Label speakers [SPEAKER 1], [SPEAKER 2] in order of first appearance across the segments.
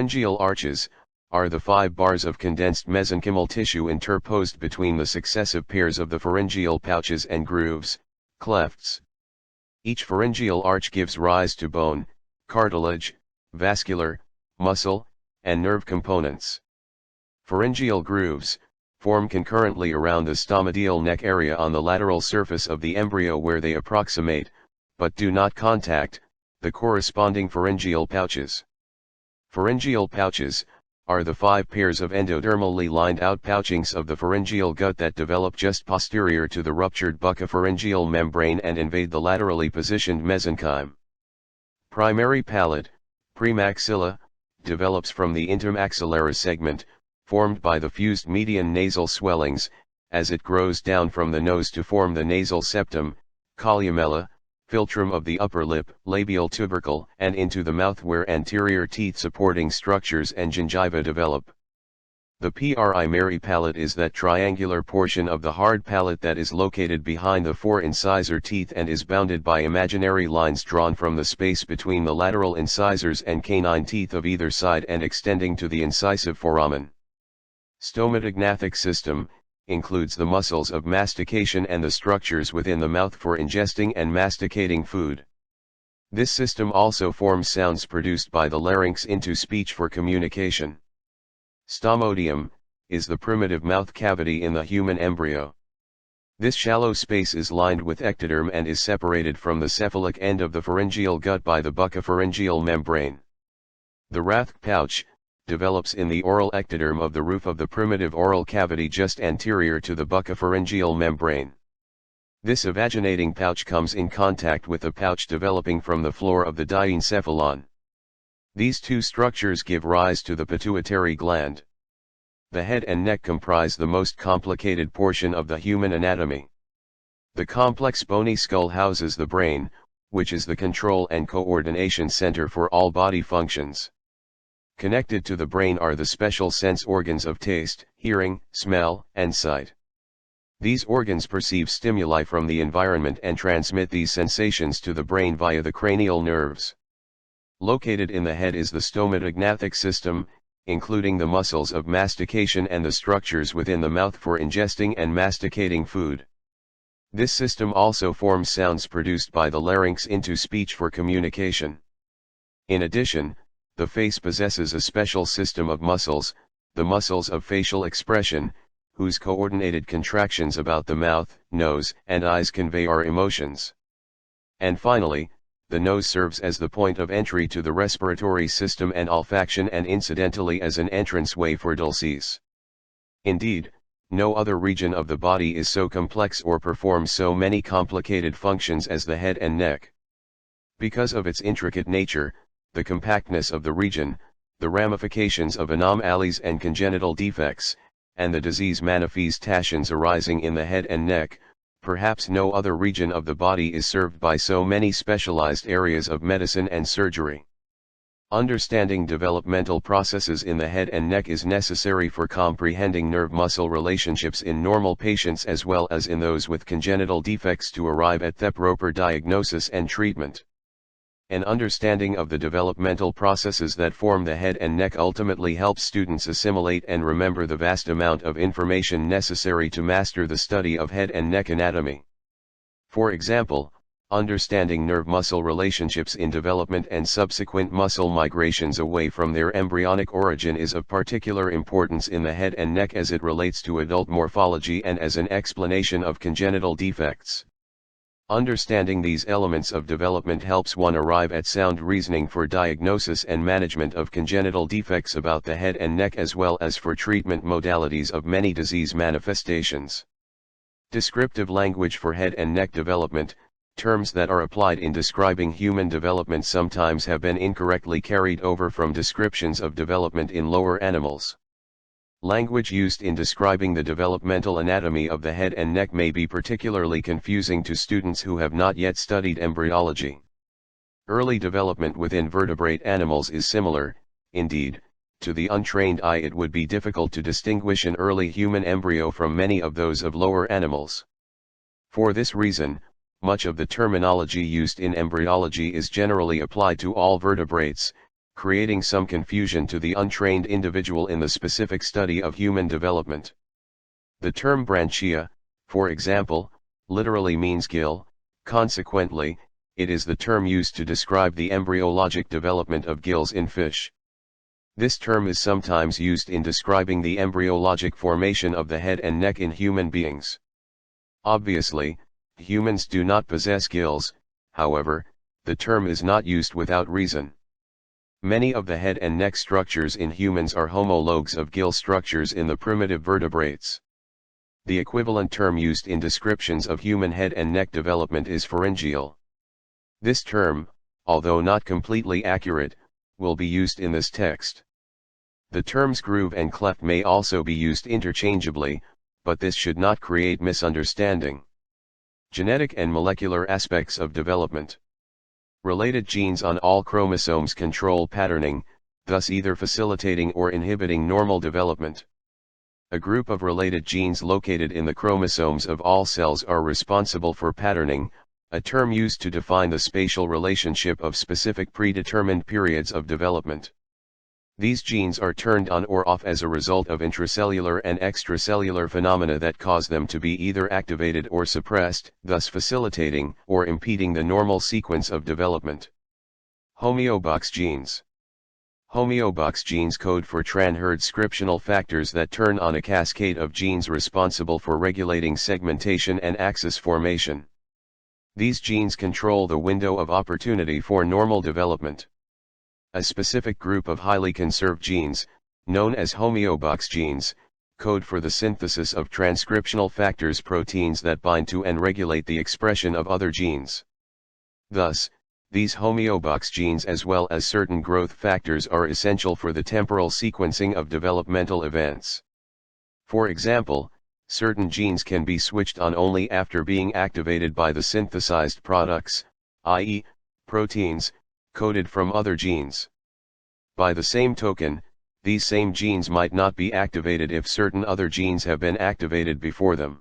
[SPEAKER 1] Pharyngeal arches are the 5 bars of condensed mesenchymal tissue interposed between the successive pairs of the pharyngeal pouches and grooves, clefts. Each pharyngeal arch gives rise to bone, cartilage, vascular, muscle, and nerve components. Pharyngeal grooves form concurrently around the stomodeal neck area on the lateral surface of the embryo where they approximate, but do not contact, the corresponding pharyngeal pouches. Pharyngeal pouches are the 5 pairs of endodermally lined out-pouchings of the pharyngeal gut that develop just posterior to the ruptured buccopharyngeal membrane and invade the laterally positioned mesenchyme. Primary palate, premaxilla, develops from the intermaxillary segment, formed by the fused median nasal swellings, as it grows down from the nose to form the nasal septum, columella, philtrum of the upper lip, labial tubercle, and into the mouth where anterior teeth supporting structures and gingiva develop. The primary palate is that triangular portion of the hard palate that is located behind the 4 incisor teeth and is bounded by imaginary lines drawn from the space between the lateral incisors and canine teeth of either side and extending to the incisive foramen. Stomodeal system includes the muscles of mastication and the structures within the mouth for ingesting and masticating food. This system also forms sounds produced by the larynx into speech for communication. Stomodeum is the primitive mouth cavity in the human embryo. This shallow space is lined with ectoderm and is separated from the cephalic end of the pharyngeal gut by the buccopharyngeal membrane. The Rathke pouch develops in the oral ectoderm of the roof of the primitive oral cavity just anterior to the buccopharyngeal membrane. This evaginating pouch comes in contact with the pouch developing from the floor of the diencephalon. These 2 structures give rise to the pituitary gland. The head and neck comprise the most complicated portion of the human anatomy. The complex bony skull houses the brain, which is the control and coordination center for all body functions. Connected to the brain are the special sense organs of taste, hearing, smell, and sight. These organs perceive stimuli from the environment and transmit these sensations to the brain via the cranial nerves. Located in the head is the stomodeal system, including the muscles of mastication and the structures within the mouth for ingesting and masticating food. This system also forms sounds produced by the larynx into speech for communication. In addition, the face possesses a special system of muscles, the muscles of facial expression, whose coordinated contractions about the mouth, nose, and eyes convey our emotions. And finally, the nose serves as the point of entry to the respiratory system and olfaction and incidentally as an entranceway for dulces. Indeed, no other region of the body is so complex or performs so many complicated functions as the head and neck. Because of its intricate nature, the compactness of the region, the ramifications of anomalies and congenital defects, and the disease manifestations arising in the head and neck, perhaps no other region of the body is served by so many specialized areas of medicine and surgery. Understanding developmental processes in the head and neck is necessary for comprehending nerve-muscle relationships in normal patients as well as in those with congenital defects to arrive at the proper diagnosis and treatment. An understanding of the developmental processes that form the head and neck ultimately helps students assimilate and remember the vast amount of information necessary to master the study of head and neck anatomy. For example, understanding nerve-muscle relationships in development and subsequent muscle migrations away from their embryonic origin is of particular importance in the head and neck as it relates to adult morphology and as an explanation of congenital defects. Understanding these elements of development helps one arrive at sound reasoning for diagnosis and management of congenital defects about the head and neck as well as for treatment modalities of many disease manifestations. Descriptive language for head and neck development, terms that are applied in describing human development sometimes have been incorrectly carried over from descriptions of development in lower animals. Language used in describing the developmental anatomy of the head and neck may be particularly confusing to students who have not yet studied embryology. Early development within vertebrate animals is similar, indeed, to the untrained eye it would be difficult to distinguish an early human embryo from many of those of lower animals. For this reason, much of the terminology used in embryology is generally applied to all vertebrates, creating some confusion to the untrained individual in the specific study of human development. The term branchia, for example, literally means gill. Consequently, it is the term used to describe the embryologic development of gills in fish. This term is sometimes used in describing the embryologic formation of the head and neck in human beings. Obviously, humans do not possess gills, however, the term is not used without reason. Many of the head and neck structures in humans are homologues of gill structures in the primitive vertebrates. The equivalent term used in descriptions of human head and neck development is pharyngeal. This term, although not completely accurate, will be used in this text. The terms groove and cleft may also be used interchangeably, but this should not create misunderstanding. Genetic and molecular aspects of development. Related genes on all chromosomes control patterning, thus either facilitating or inhibiting normal development. A group of related genes located in the chromosomes of all cells are responsible for patterning, a term used to define the spatial relationship of specific predetermined periods of development. These genes are turned on or off as a result of intracellular and extracellular phenomena that cause them to be either activated or suppressed, thus facilitating or impeding the normal sequence of development. Homeobox genes. Homeobox genes code for transcriptional factors that turn on a cascade of genes responsible for regulating segmentation and axis formation. These genes control the window of opportunity for normal development. A specific group of highly conserved genes, known as homeobox genes, code for the synthesis of transcriptional factors, proteins that bind to and regulate the expression of other genes. Thus, these homeobox genes as well as certain growth factors are essential for the temporal sequencing of developmental events. For example, certain genes can be switched on only after being activated by the synthesized products, i.e., proteins, coded from other genes. By the same token, these same genes might not be activated if certain other genes have been activated before them.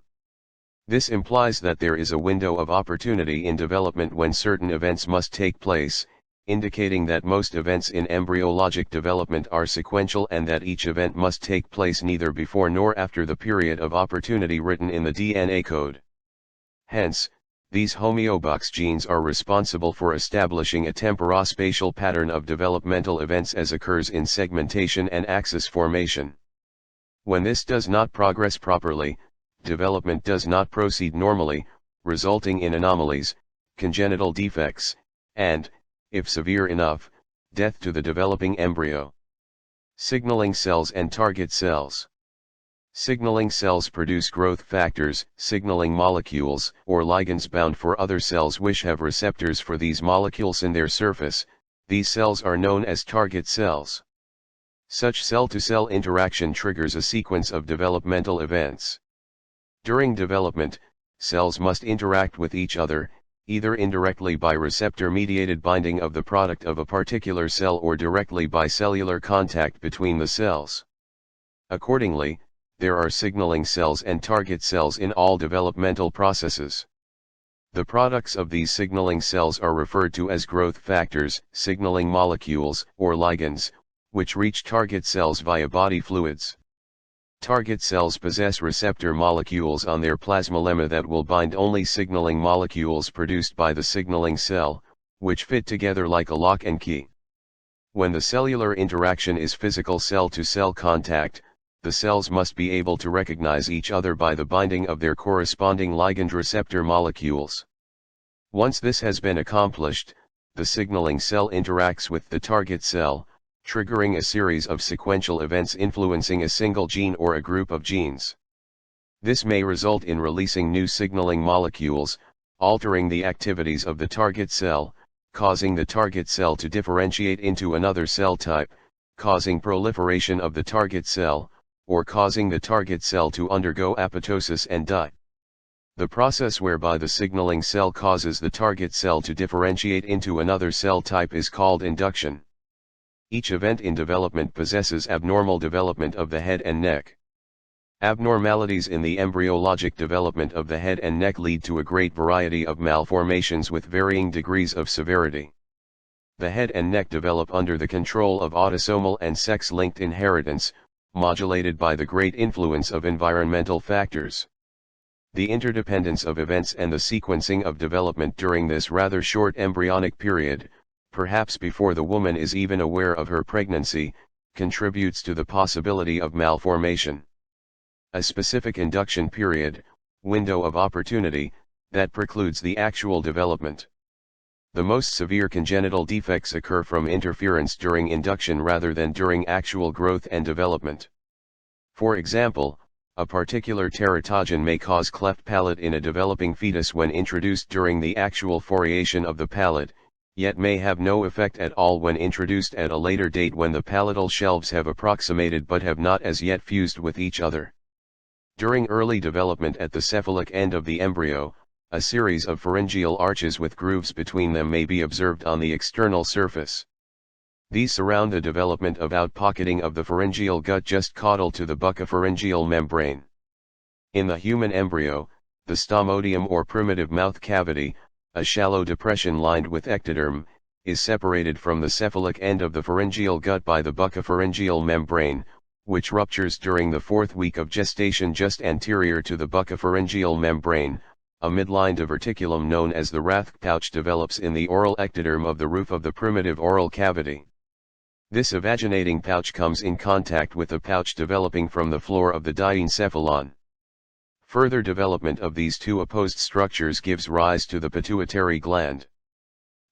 [SPEAKER 1] This implies that there is a window of opportunity in development when certain events must take place, indicating that most events in embryologic development are sequential and that each event must take place neither before nor after the period of opportunity written in the DNA code. Hence, these homeobox genes are responsible for establishing a temporospatial pattern of developmental events as occurs in segmentation and axis formation. When this does not progress properly, development does not proceed normally, resulting in anomalies, congenital defects, and, if severe enough, death to the developing embryo. Signaling cells and target cells. Signaling cells produce growth factors, signaling molecules, or ligands bound for other cells which have receptors for these molecules in their surface. These cells are known as target cells. Such cell-to-cell interaction triggers a sequence of developmental events. During development, cells must interact with each other, either indirectly by receptor-mediated binding of the product of a particular cell or directly by cellular contact between the cells. Accordingly, there are signaling cells and target cells in all developmental processes. The products of these signaling cells are referred to as growth factors, signaling molecules, or ligands, which reach target cells via body fluids. Target cells possess receptor molecules on their plasmalemma that will bind only signaling molecules produced by the signaling cell, which fit together like a lock and key. When the cellular interaction is physical cell-to-cell contact, the cells must be able to recognize each other by the binding of their corresponding ligand receptor molecules. Once this has been accomplished, the signaling cell interacts with the target cell, triggering a series of sequential events influencing a single gene or a group of genes. This may result in releasing new signaling molecules, altering the activities of the target cell, causing the target cell to differentiate into another cell type, causing proliferation of the target cell, or causing the target cell to undergo apoptosis and die. The process whereby the signaling cell causes the target cell to differentiate into another cell type is called induction. Each event in development possesses abnormal development of the head and neck. Abnormalities in the embryologic development of the head and neck lead to a great variety of malformations with varying degrees of severity. The head and neck develop under the control of autosomal and sex-linked inheritance, modulated by the great influence of environmental factors. The interdependence of events and the sequencing of development during this rather short embryonic period, perhaps before the woman is even aware of her pregnancy, contributes to the possibility of malformation. A specific induction period, window of opportunity, that precludes the actual development. The most severe congenital defects occur from interference during induction rather than during actual growth and development. For example, a particular teratogen may cause cleft palate in a developing fetus when introduced during the actual foliation of the palate, yet may have no effect at all when introduced at a later date when the palatal shelves have approximated but have not as yet fused with each other. During early development at the cephalic end of the embryo, a series of pharyngeal arches with grooves between them may be observed on the external surface. These surround the development of outpocketing of the pharyngeal gut just caudal to the buccopharyngeal membrane. In the human embryo, the stomodeum or primitive mouth cavity, a shallow depression lined with ectoderm, is separated from the cephalic end of the pharyngeal gut by the buccopharyngeal membrane, which ruptures during the 4th week of gestation just anterior to the buccopharyngeal membrane. A midline diverticulum known as the Rathke pouch develops in the oral ectoderm of the roof of the primitive oral cavity. This evaginating pouch comes in contact with the pouch developing from the floor of the diencephalon. Further development of these two opposed structures gives rise to the pituitary gland.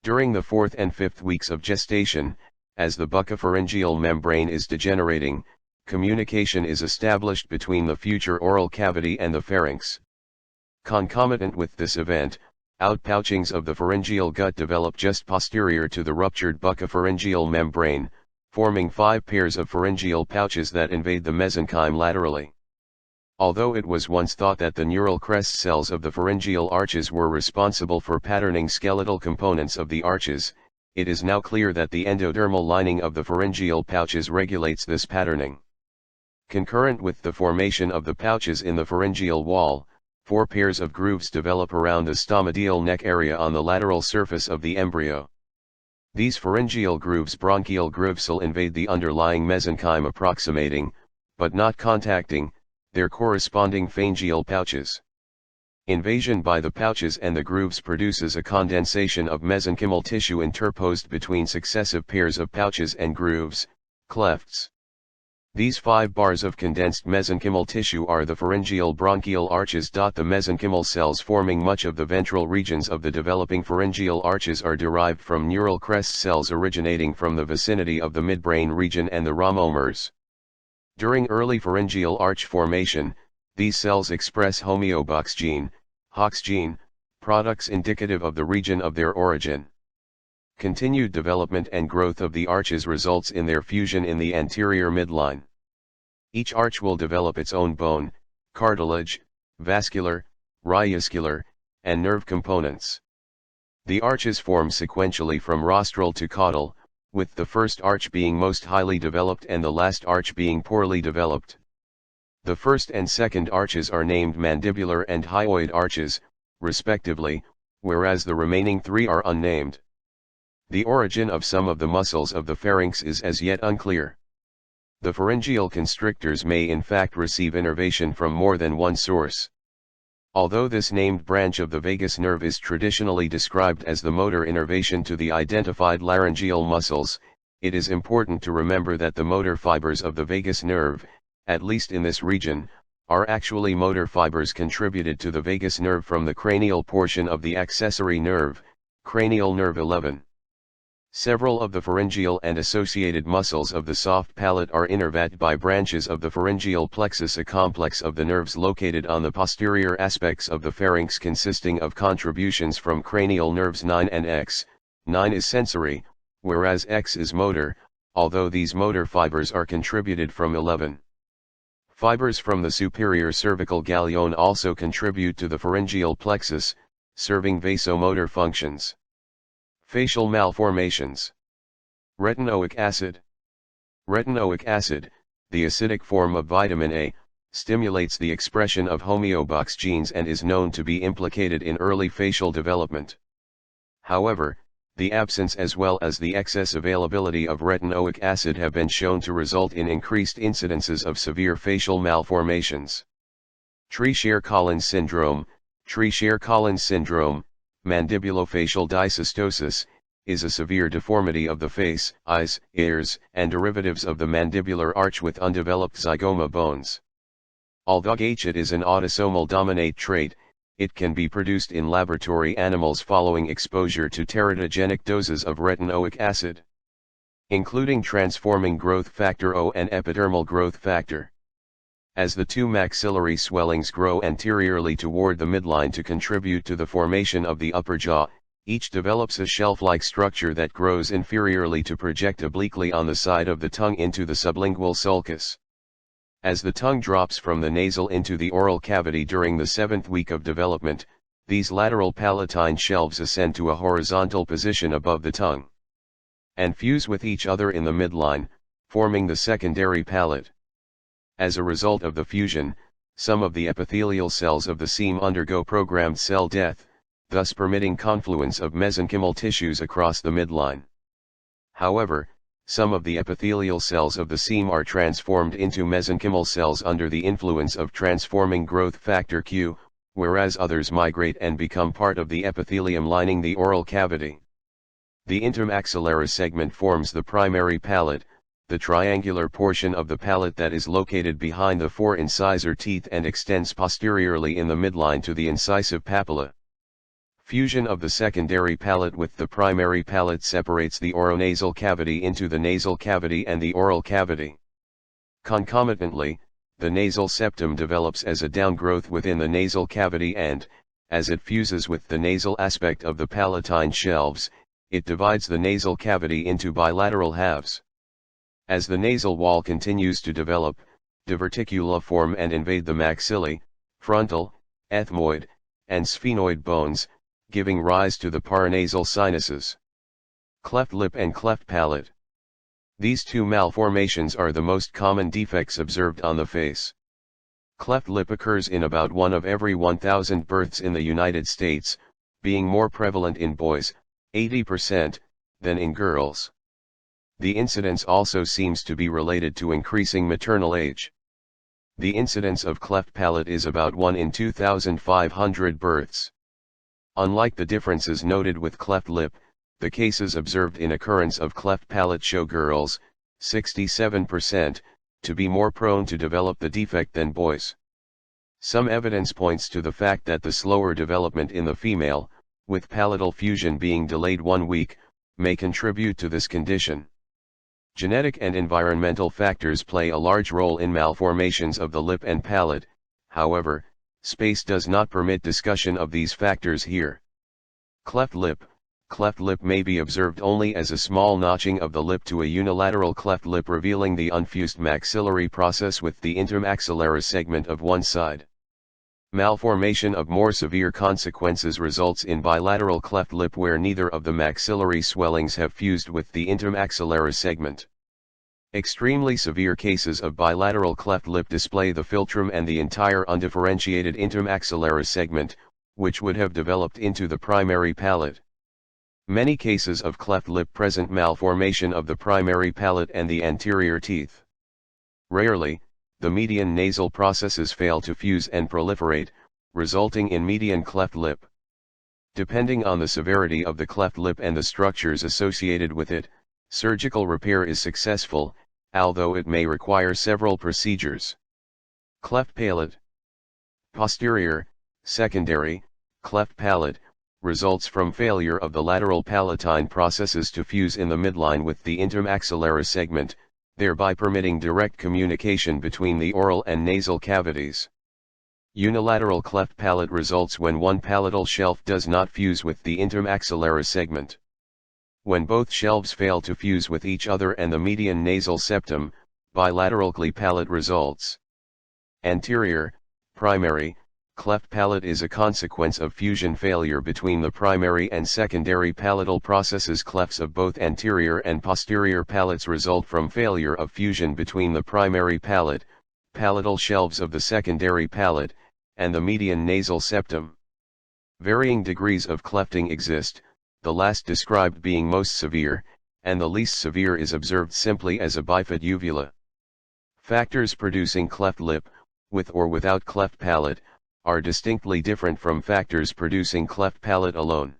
[SPEAKER 1] During the 4th and 5th weeks of gestation, as the buccopharyngeal membrane is degenerating, communication is established between the future oral cavity and the pharynx. Concomitant with this event, out-pouchings of the pharyngeal gut develop just posterior to the ruptured buccopharyngeal membrane, forming 5 pairs of pharyngeal pouches that invade the mesenchyme laterally. Although it was once thought that the neural crest cells of the pharyngeal arches were responsible for patterning skeletal components of the arches, it is now clear that the endodermal lining of the pharyngeal pouches regulates this patterning. Concurrent with the formation of the pouches in the pharyngeal wall, 4 pairs of grooves develop around the stomodeal neck area on the lateral surface of the embryo. These pharyngeal grooves bronchial groovesal invade the underlying mesenchyme approximating, but not contacting, their corresponding pharyngeal pouches. Invasion by the pouches and the grooves produces a condensation of mesenchymal tissue interposed between successive pairs of pouches and grooves, clefts. These 5 bars of condensed mesenchymal tissue are the pharyngeal bronchial arches. The mesenchymal cells forming much of the ventral regions of the developing pharyngeal arches are derived from neural crest cells originating from the vicinity of the midbrain region and the rhamomers. During early pharyngeal arch formation, these cells express homeobox gene, Hox gene, products indicative of the region of their origin. Continued development and growth of the arches results in their fusion in the anterior midline. Each arch will develop its own bone, cartilage, vascular, rhiuscular, and nerve components. The arches form sequentially from rostral to caudal, with the first arch being most highly developed and the last arch being poorly developed. The first and second arches are named mandibular and hyoid arches, respectively, whereas the remaining 3 are unnamed. The origin of some of the muscles of the pharynx is as yet unclear. The pharyngeal constrictors may in fact receive innervation from more than one source. Although this named branch of the vagus nerve is traditionally described as the motor innervation to the identified laryngeal muscles, it is important to remember that the motor fibers of the vagus nerve, at least in this region, are actually motor fibers contributed to the vagus nerve from the cranial portion of the accessory nerve, cranial nerve 11. Several of the pharyngeal and associated muscles of the soft palate are innervated by branches of the pharyngeal plexus, a complex of the nerves located on the posterior aspects of the pharynx consisting of contributions from cranial nerves 9 and X. 9 is sensory, whereas X is motor, although these motor fibers are contributed from 11. Fibers from the superior cervical ganglion also contribute to the pharyngeal plexus, serving vasomotor functions. Facial malformations. Retinoic acid. Retinoic acid, the acidic form of vitamin A, stimulates the expression of homeobox genes and is known to be implicated in early facial development. However, The absence as well as the excess availability of retinoic acid have been shown to result in increased incidences of severe facial malformations. Treacher-Collins syndrome, mandibulofacial dysostosis, is a severe deformity of the face, eyes, ears, and derivatives of the mandibular arch with undeveloped zygoma bones. Although it is an autosomal dominant trait, it can be produced in laboratory animals following exposure to teratogenic doses of retinoic acid, including transforming growth factor O and epidermal growth factor. As the two maxillary swellings grow anteriorly toward the midline to contribute to the formation of the upper jaw, each develops a shelf-like structure that grows inferiorly to project obliquely on the side of the tongue into the sublingual sulcus. As the tongue drops from the nasal into the oral cavity during the 7th week of development, these lateral palatine shelves ascend to a horizontal position above the tongue and fuse with each other in the midline, forming the secondary palate. As a result of the fusion, some of the epithelial cells of the seam undergo programmed cell death, thus permitting confluence of mesenchymal tissues across the midline. However, some of the epithelial cells of the seam are transformed into mesenchymal cells under the influence of transforming growth factor Q, whereas others migrate and become part of the epithelium lining the oral cavity. The intermaxillary segment forms the primary palate, the triangular portion of the palate that is located behind the four incisor teeth and extends posteriorly in the midline to the incisive papilla. Fusion of the secondary palate with the primary palate separates the oronasal cavity into the nasal cavity and the oral cavity. Concomitantly, the nasal septum develops as a downgrowth within the nasal cavity and, as it fuses with the nasal aspect of the palatine shelves, it divides the nasal cavity into bilateral halves. As the nasal wall continues to develop, diverticula form and invade the maxillae, frontal, ethmoid, and sphenoid bones, giving rise to the paranasal sinuses. Cleft lip and cleft palate. These two malformations are the most common defects observed on the face. Cleft lip occurs in about 1 of every 1,000 births in the United States, being more prevalent in boys, 80%, than in girls. The incidence also seems to be related to increasing maternal age. The incidence of cleft palate is about 1 in 2,500 births. Unlike the differences noted with cleft lip, the cases observed in occurrence of cleft palate show girls, 67%, to be more prone to develop the defect than boys. Some evidence points to the fact that the slower development in the female, with palatal fusion being delayed 1 week, may contribute to this condition. Genetic and environmental factors play a large role in malformations of the lip and palate, however, space does not permit discussion of these factors here. Cleft lip may be observed only as a small notching of the lip to a unilateral cleft lip revealing the unfused maxillary process with the intermaxillary segment of one side. Malformation of more severe consequences results in bilateral cleft lip where neither of the maxillary swellings have fused with the intermaxillary segment. Extremely severe cases of bilateral cleft lip display the philtrum and the entire undifferentiated intermaxillary segment, which would have developed into the primary palate. Many cases of cleft lip present malformation of the primary palate and the anterior teeth. Rarely, the median nasal processes fail to fuse and proliferate, resulting in median cleft lip. Depending on the severity of the cleft lip and the structures associated with it, surgical repair is successful, although it may require several procedures. Cleft palate. Posterior, secondary, cleft palate, results from failure of the lateral palatine processes to fuse in the midline with the intermaxillary segment, thereby permitting direct communication between the oral and nasal cavities. Unilateral cleft palate results when one palatal shelf does not fuse with the intermaxillary segment. When both shelves fail to fuse with each other and the median nasal septum, bilateral palate results. Anterior, primary, cleft palate is a consequence of fusion failure between the primary and secondary palatal processes. Clefts of both anterior and posterior palates result from failure of fusion between the primary palate, palatal shelves of the secondary palate, and the median nasal septum. Varying degrees of clefting exist, the last described being most severe, and the least severe is observed simply as a bifid uvula. Factors producing cleft lip, with or without cleft palate, are distinctly different from factors producing cleft palate alone.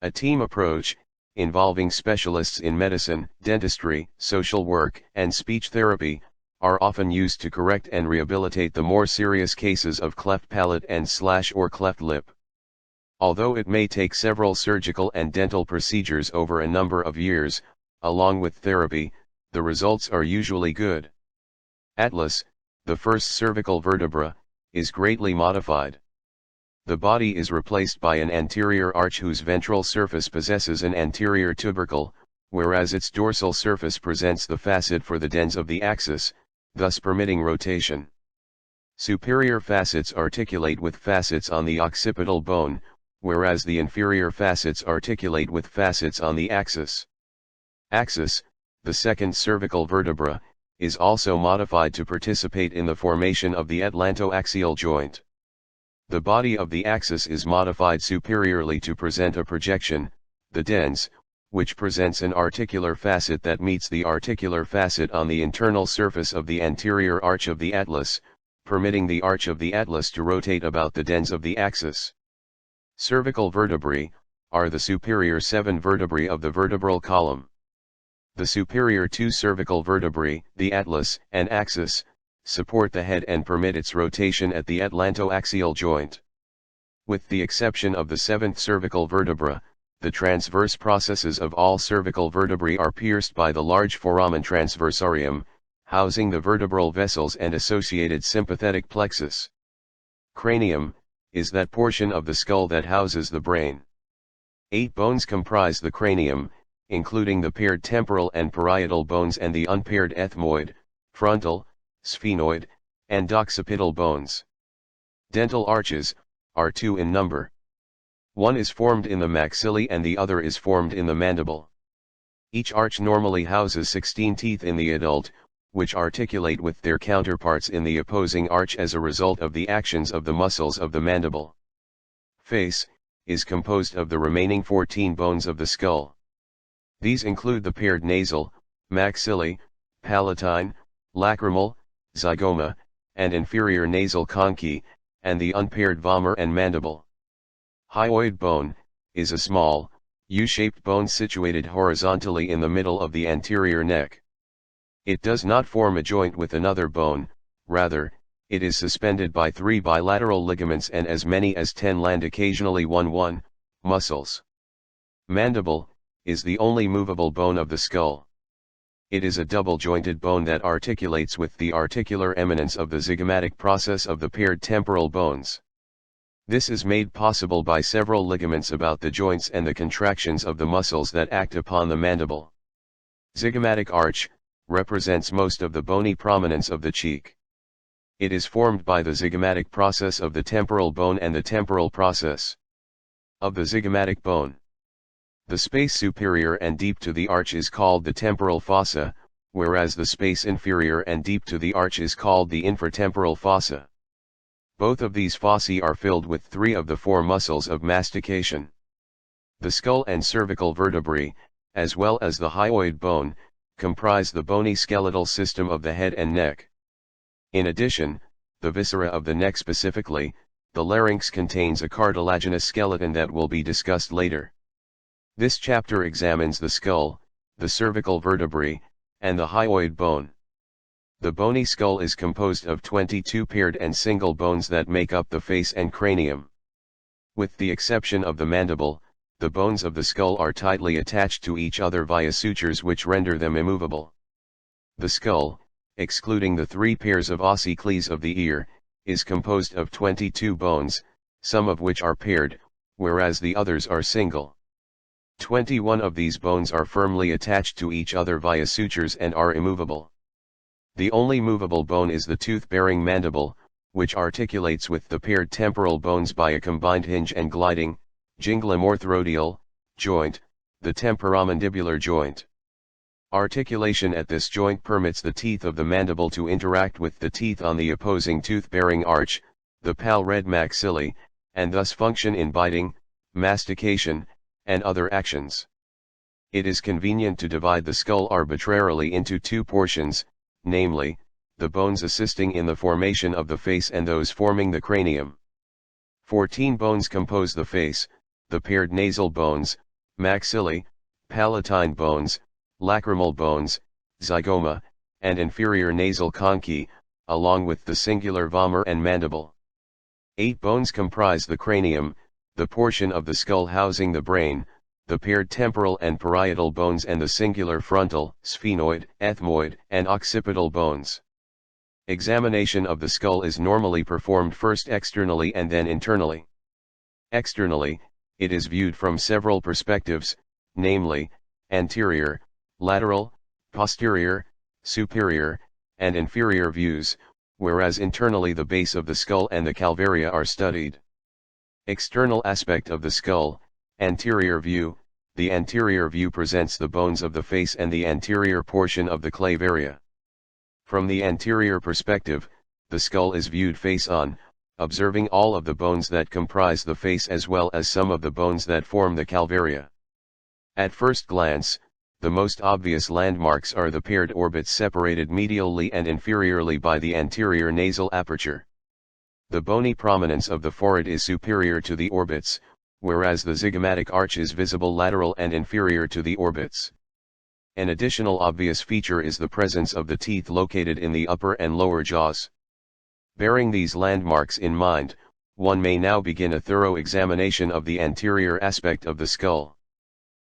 [SPEAKER 1] A team approach, involving specialists in medicine, dentistry, social work, and speech therapy, are often used to correct and rehabilitate the more serious cases of cleft palate and/or cleft lip. Although it may take several surgical and dental procedures over a number of years, along with therapy, the results are usually good. Atlas, the first cervical vertebra, is greatly modified. The body is replaced by an anterior arch whose ventral surface possesses an anterior tubercle, whereas its dorsal surface presents the facet for the dens of the axis, thus permitting rotation. Superior facets articulate with facets on the occipital bone, whereas the inferior facets articulate with facets on the axis. Axis, the second cervical vertebra, is also modified to participate in the formation of the atlantoaxial joint. The body of the axis is modified superiorly to present a projection, the dens, which presents an articular facet that meets the articular facet on the internal surface of the anterior arch of the atlas, permitting the arch of the atlas to rotate about the dens of the axis. Cervical vertebrae are the superior 7 vertebrae of the vertebral column. The superior 2 cervical vertebrae, the atlas and axis, support the head and permit its rotation at the atlantoaxial joint. With the exception of the 7th cervical vertebra, the transverse processes of all cervical vertebrae are pierced by the large foramen transversarium, housing the vertebral vessels and associated sympathetic plexus. Cranium is that portion of the skull that houses the brain. 8 bones comprise the cranium, including the paired temporal and parietal bones and the unpaired ethmoid, frontal, sphenoid, and occipital bones. Dental arches are 2 in number. One is formed in the maxillae and the other is formed in the mandible. Each arch normally houses 16 teeth in the adult, which articulate with their counterparts in the opposing arch as a result of the actions of the muscles of the mandible. Face is composed of the remaining 14 bones of the skull. These include the paired nasal, maxillae, palatine, lacrimal, zygoma, and inferior nasal conchae, and the unpaired vomer and mandible. Hyoid bone is a small, U-shaped bone situated horizontally in the middle of the anterior neck. It does not form a joint with another bone, rather, it is suspended by 3 bilateral ligaments and as many as 10 land, occasionally 1 muscles. Mandible is the only movable bone of the skull. It is a double-jointed bone that articulates with the articular eminence of the zygomatic process of the paired temporal bones. This is made possible by several ligaments about the joints and the contractions of the muscles that act upon the mandible. Zygomatic arch represents most of the bony prominence of the cheek. It is formed by the zygomatic process of the temporal bone and the temporal process of the zygomatic bone. The space superior and deep to the arch is called the temporal fossa, whereas the space inferior and deep to the arch is called the infratemporal fossa. Both of these fossae are filled with 3 of the 4 muscles of mastication. The skull and cervical vertebrae, as well as the hyoid bone, comprise the bony skeletal system of the head and neck. In addition, the viscera of the neck, specifically, the larynx, contains a cartilaginous skeleton that will be discussed later. This chapter examines the skull, the cervical vertebrae, and the hyoid bone. The bony skull is composed of 22 paired and single bones that make up the face and cranium. With the exception of the mandible, the bones of the skull are tightly attached to each other via sutures which render them immovable. The skull, excluding the 3 pairs of ossicles of the ear, is composed of 22 bones, some of which are paired, whereas the others are single. 21 of these bones are firmly attached to each other via sutures and are immovable. The only movable bone is the tooth-bearing mandible, which articulates with the paired temporal bones by a combined hinge and gliding, ginglimorthrodial, joint, the temporomandibular joint. Articulation at this joint permits the teeth of the mandible to interact with the teeth on the opposing tooth-bearing arch, the pale red maxillae, and thus function in biting, mastication, and other actions. It is convenient to divide the skull arbitrarily into two portions, namely, the bones assisting in the formation of the face and those forming the cranium. 14 bones compose the face: the paired nasal bones, maxillae, palatine bones, lacrimal bones, zygoma, and inferior nasal conchae, along with the singular vomer and mandible. 8 bones comprise the cranium, the portion of the skull housing the brain, the paired temporal and parietal bones, and the singular frontal, sphenoid, ethmoid, and occipital bones. Examination of the skull is normally performed first externally and then internally. Externally, it is viewed from several perspectives, namely, anterior, lateral, posterior, superior, and inferior views, whereas internally the base of the skull and the calvaria are studied. External aspect of the skull, anterior view. The anterior view presents the bones of the face and the anterior portion of the clavaria. From the anterior perspective, the skull is viewed face on, observing all of the bones that comprise the face as well as some of the bones that form the calvaria. At first glance, the most obvious landmarks are the paired orbits separated medially and inferiorly by the anterior nasal aperture. The bony prominence of the forehead is superior to the orbits, whereas the zygomatic arch is visible lateral and inferior to the orbits. An additional obvious feature is the presence of the teeth located in the upper and lower jaws. Bearing these landmarks in mind, one may now begin a thorough examination of the anterior aspect of the skull.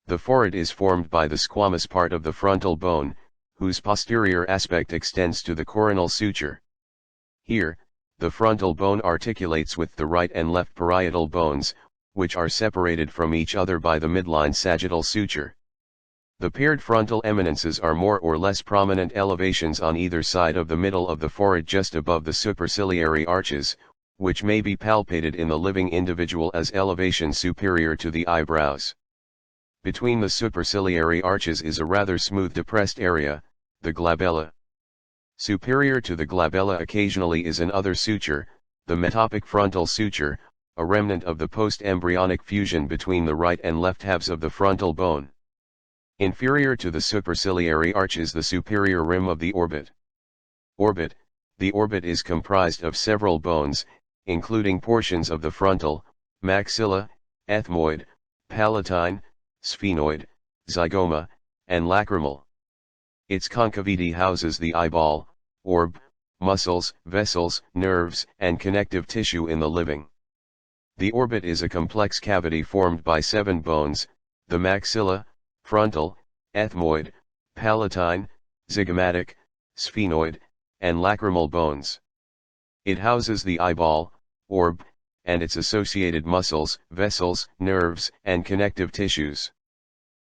[SPEAKER 1] The forehead is formed by the squamous part of the frontal bone, whose posterior aspect extends to the coronal suture. Here, the frontal bone articulates with the right and left parietal bones, which are separated from each other by the midline sagittal suture. The paired frontal eminences are more or less prominent elevations on either side of the middle of the forehead just above the superciliary arches, which may be palpated in the living individual as elevations superior to the eyebrows. Between the superciliary arches is a rather smooth depressed area, the glabella. Superior to the glabella occasionally is another suture, the metopic frontal suture, a remnant of the post-embryonic fusion between the right and left halves of the frontal bone. Inferior to the superciliary arch is the superior rim of the orbit. Orbit. The orbit is comprised of several bones, including portions of the frontal, maxilla, ethmoid, palatine, sphenoid, zygoma, and lacrimal. Its concavity houses the eyeball, orb, muscles, vessels, nerves, and connective tissue in the living. The orbit is a complex cavity formed by 7 bones, the maxilla, frontal, ethmoid, palatine, zygomatic, sphenoid, and lacrimal bones. It houses the eyeball, orb, and its associated muscles, vessels, nerves, and connective tissues.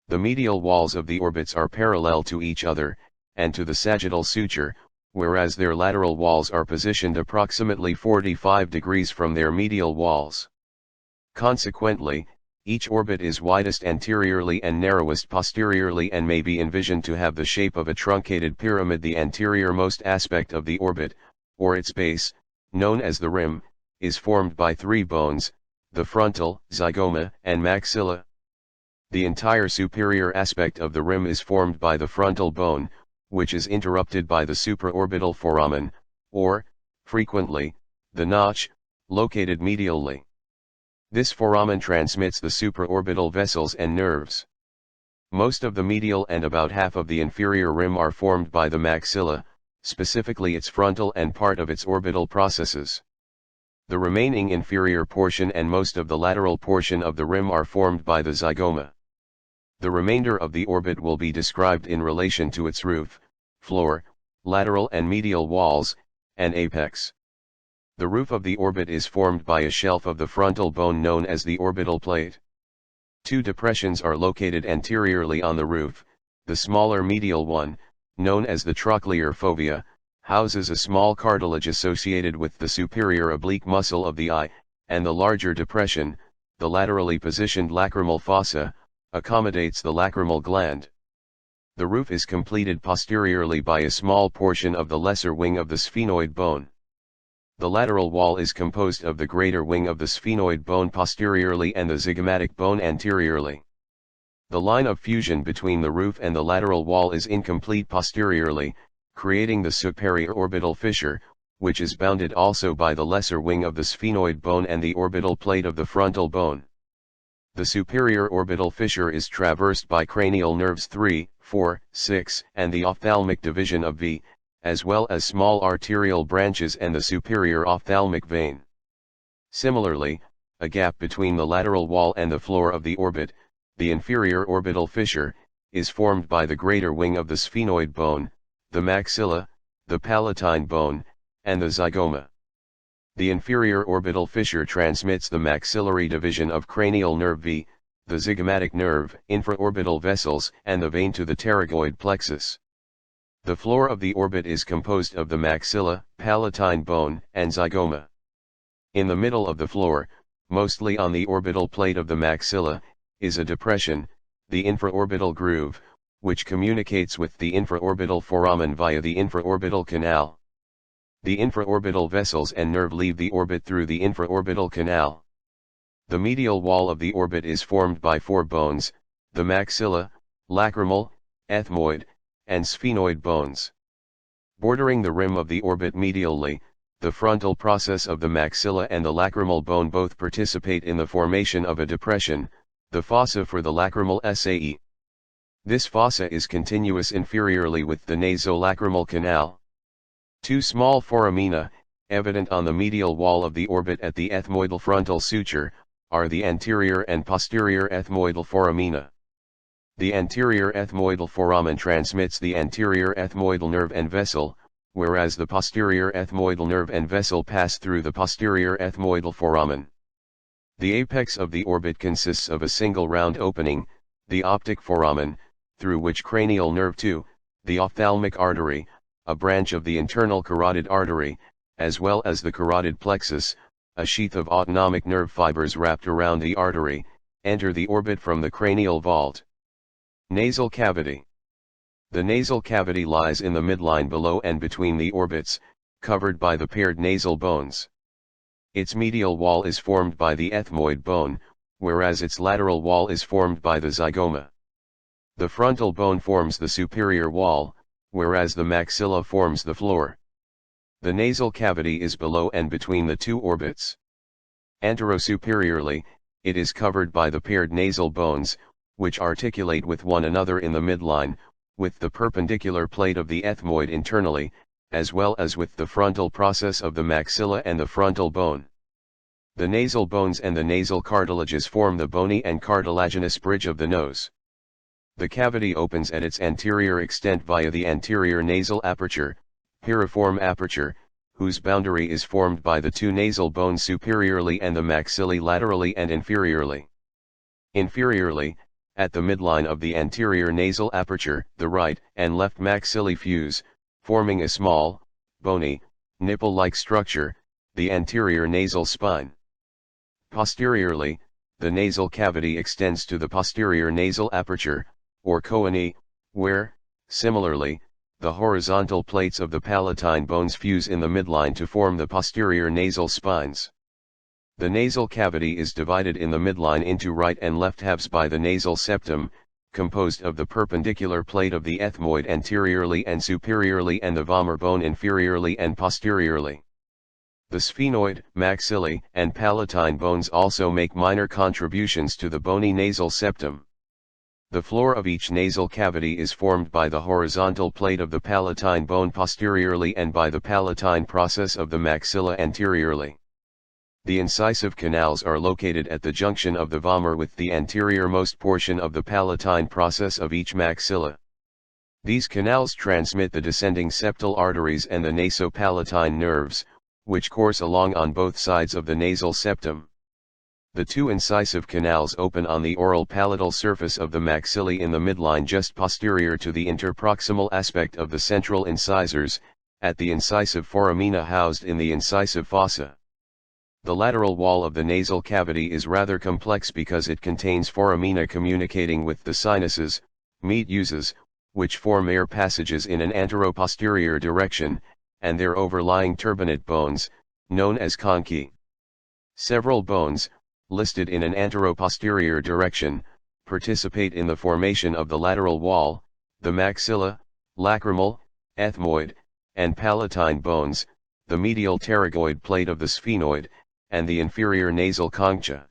[SPEAKER 1] The medial walls of the orbits are parallel to each other, and to the sagittal suture, whereas their lateral walls are positioned approximately 45 degrees from their medial walls. Consequently, each orbit is widest anteriorly and narrowest posteriorly and may be envisioned to have the shape of a truncated pyramid. The anterior-most aspect of the orbit, or its base, known as the rim, is formed by 3 bones, the frontal, zygoma, and maxilla. The entire superior aspect of the rim is formed by the frontal bone, which is interrupted by the supraorbital foramen, or, frequently, the notch, located medially. This foramen transmits the supraorbital vessels and nerves. Most of the medial and about half of the inferior rim are formed by the maxilla, specifically its frontal and part of its orbital processes. The remaining inferior portion and most of the lateral portion of the rim are formed by the zygoma. The remainder of the orbit will be described in relation to its roof, floor, lateral and medial walls, and apex. The roof of the orbit is formed by a shelf of the frontal bone known as the orbital plate. 2 depressions are located anteriorly on the roof. The smaller medial one, known as the trochlear fovea, houses a small cartilage associated with the superior oblique muscle of the eye, and the larger depression, the laterally positioned lacrimal fossa, accommodates the lacrimal gland. The roof is completed posteriorly by a small portion of the lesser wing of the sphenoid bone. The lateral wall is composed of the greater wing of the sphenoid bone posteriorly and the zygomatic bone anteriorly. The line of fusion between the roof and the lateral wall is incomplete posteriorly, creating the superior orbital fissure, which is bounded also by the lesser wing of the sphenoid bone and the orbital plate of the frontal bone. The superior orbital fissure is traversed by cranial nerves 3, 4, 6, and the ophthalmic division of V, as well as small arterial branches and the superior ophthalmic vein. Similarly, a gap between the lateral wall and the floor of the orbit, the inferior orbital fissure, is formed by the greater wing of the sphenoid bone, the maxilla, the palatine bone, and the zygoma. The inferior orbital fissure transmits the maxillary division of cranial nerve V, the zygomatic nerve, infraorbital vessels, and the vein to the pterygoid plexus. The floor of the orbit is composed of the maxilla, palatine bone, and zygoma. In the middle of the floor, mostly on the orbital plate of the maxilla, is a depression, the infraorbital groove, which communicates with the infraorbital foramen via the infraorbital canal. The infraorbital vessels and nerve leave the orbit through the infraorbital canal. The medial wall of the orbit is formed by 4 bones, the maxilla, lacrimal, ethmoid, and sphenoid bones. Bordering the rim of the orbit medially, the frontal process of the maxilla and the lacrimal bone both participate in the formation of a depression, the fossa for the lacrimal SAE. This fossa is continuous inferiorly with the nasolacrimal canal. 2 small foramina, evident on the medial wall of the orbit at the ethmoidal frontal suture, are the anterior and posterior ethmoidal foramina. The anterior ethmoidal foramen transmits the anterior ethmoidal nerve and vessel, whereas the posterior ethmoidal nerve and vessel pass through the posterior ethmoidal foramen. The apex of the orbit consists of a single round opening, the optic foramen, through which cranial nerve 2, the ophthalmic artery, a branch of the internal carotid artery, as well as the carotid plexus, a sheath of autonomic nerve fibers wrapped around the artery, enter the orbit from the cranial vault. Nasal cavity. The nasal cavity lies in the midline below and between the orbits, covered by the paired nasal bones. Its medial wall is formed by the ethmoid bone, whereas its lateral wall is formed by the zygoma. The frontal bone forms the superior wall, whereas the maxilla forms the floor. The nasal cavity is below and between the 2 orbits. Anterosuperiorly, it is covered by the paired nasal bones, which articulate with one another in the midline, with the perpendicular plate of the ethmoid internally, as well as with the frontal process of the maxilla and the frontal bone. The nasal bones and the nasal cartilages form the bony and cartilaginous bridge of the nose. The cavity opens at its anterior extent via the anterior nasal aperture, piriform aperture, whose boundary is formed by the 2 nasal bones superiorly and the maxillae laterally and inferiorly. Inferiorly, at the midline of the anterior nasal aperture, the right and left maxillae fuse, forming a small, bony, nipple-like structure, the anterior nasal spine. Posteriorly, the nasal cavity extends to the posterior nasal aperture, or choanae, where, similarly, the horizontal plates of the palatine bones fuse in the midline to form the posterior nasal spines. The nasal cavity is divided in the midline into right and left halves by the nasal septum, composed of the perpendicular plate of the ethmoid anteriorly and superiorly and the vomer bone inferiorly and posteriorly. The sphenoid, maxillae, and palatine bones also make minor contributions to the bony nasal septum. The floor of each nasal cavity is formed by the horizontal plate of the palatine bone posteriorly and by the palatine process of the maxilla anteriorly. The incisive canals are located at the junction of the vomer with the anterior-most portion of the palatine process of each maxilla. These canals transmit the descending septal arteries and the nasopalatine nerves, which course along on both sides of the nasal septum. The 2 incisive canals open on the oral palatal surface of the maxillae in the midline just posterior to the interproximal aspect of the central incisors, at the incisive foramina housed in the incisive fossa. The lateral wall of the nasal cavity is rather complex because it contains foramina communicating with the sinuses, meatusas, which form air passages in an antero-posterior direction, and their overlying turbinate bones, known as conchae. Several bones, listed in an antero-posterior direction, participate in the formation of the lateral wall, the maxilla, lacrimal, ethmoid, and palatine bones, the medial pterygoid plate of the sphenoid, and the inferior nasal concha.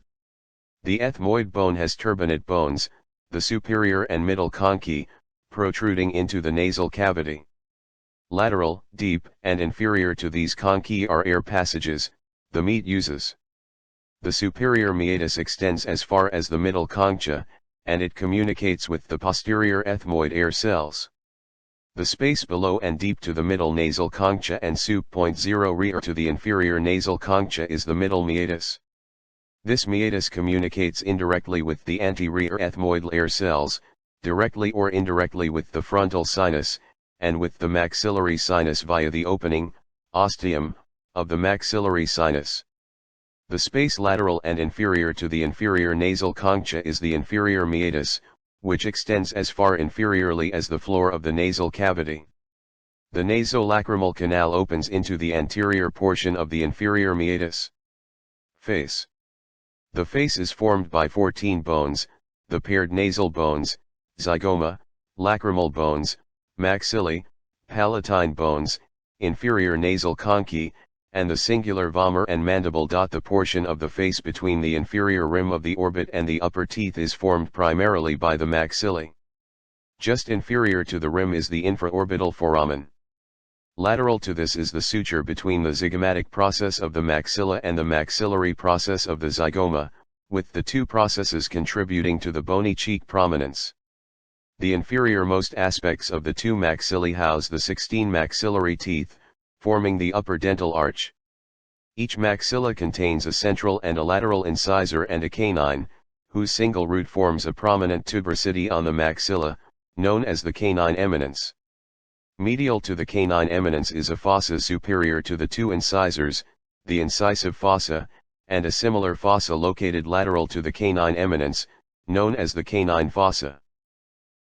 [SPEAKER 1] The ethmoid bone has turbinate bones, the superior and middle conchae, protruding into the nasal cavity. Lateral, deep, and inferior to these conchae are air passages, the meat uses. The superior meatus extends as far as the middle concha, and it communicates with the posterior ethmoid air cells. The space below and deep to the middle nasal concha and sup.0 rear to the inferior nasal concha is the middle meatus. This meatus communicates indirectly with the anterior ethmoidal air cells, directly or indirectly with the frontal sinus, and with the maxillary sinus via the opening, ostium, of the maxillary sinus. The space lateral and inferior to the inferior nasal concha is the inferior meatus, which extends as far inferiorly as the floor of the nasal cavity. The nasolacrimal canal opens into the anterior portion of the inferior meatus. Face. The face is formed by 14 bones, the paired nasal bones, zygoma, lacrimal bones, maxillae, palatine bones, inferior nasal conchae, and the singular vomer and mandible. The portion of the face between the inferior rim of the orbit and the upper teeth is formed primarily by the maxillae. Just inferior to the rim is the infraorbital foramen. Lateral to this is the suture between the zygomatic process of the maxilla and the maxillary process of the zygoma, with the two processes contributing to the bony cheek prominence. The inferior-most aspects of the two maxillae house the 16 maxillary teeth, forming the upper dental arch. Each maxilla contains a central and a lateral incisor and a canine, whose single root forms a prominent tuberosity on the maxilla, known as the canine eminence. Medial to the canine eminence is a fossa superior to the two incisors, the incisive fossa, and a similar fossa located lateral to the canine eminence, known as the canine fossa.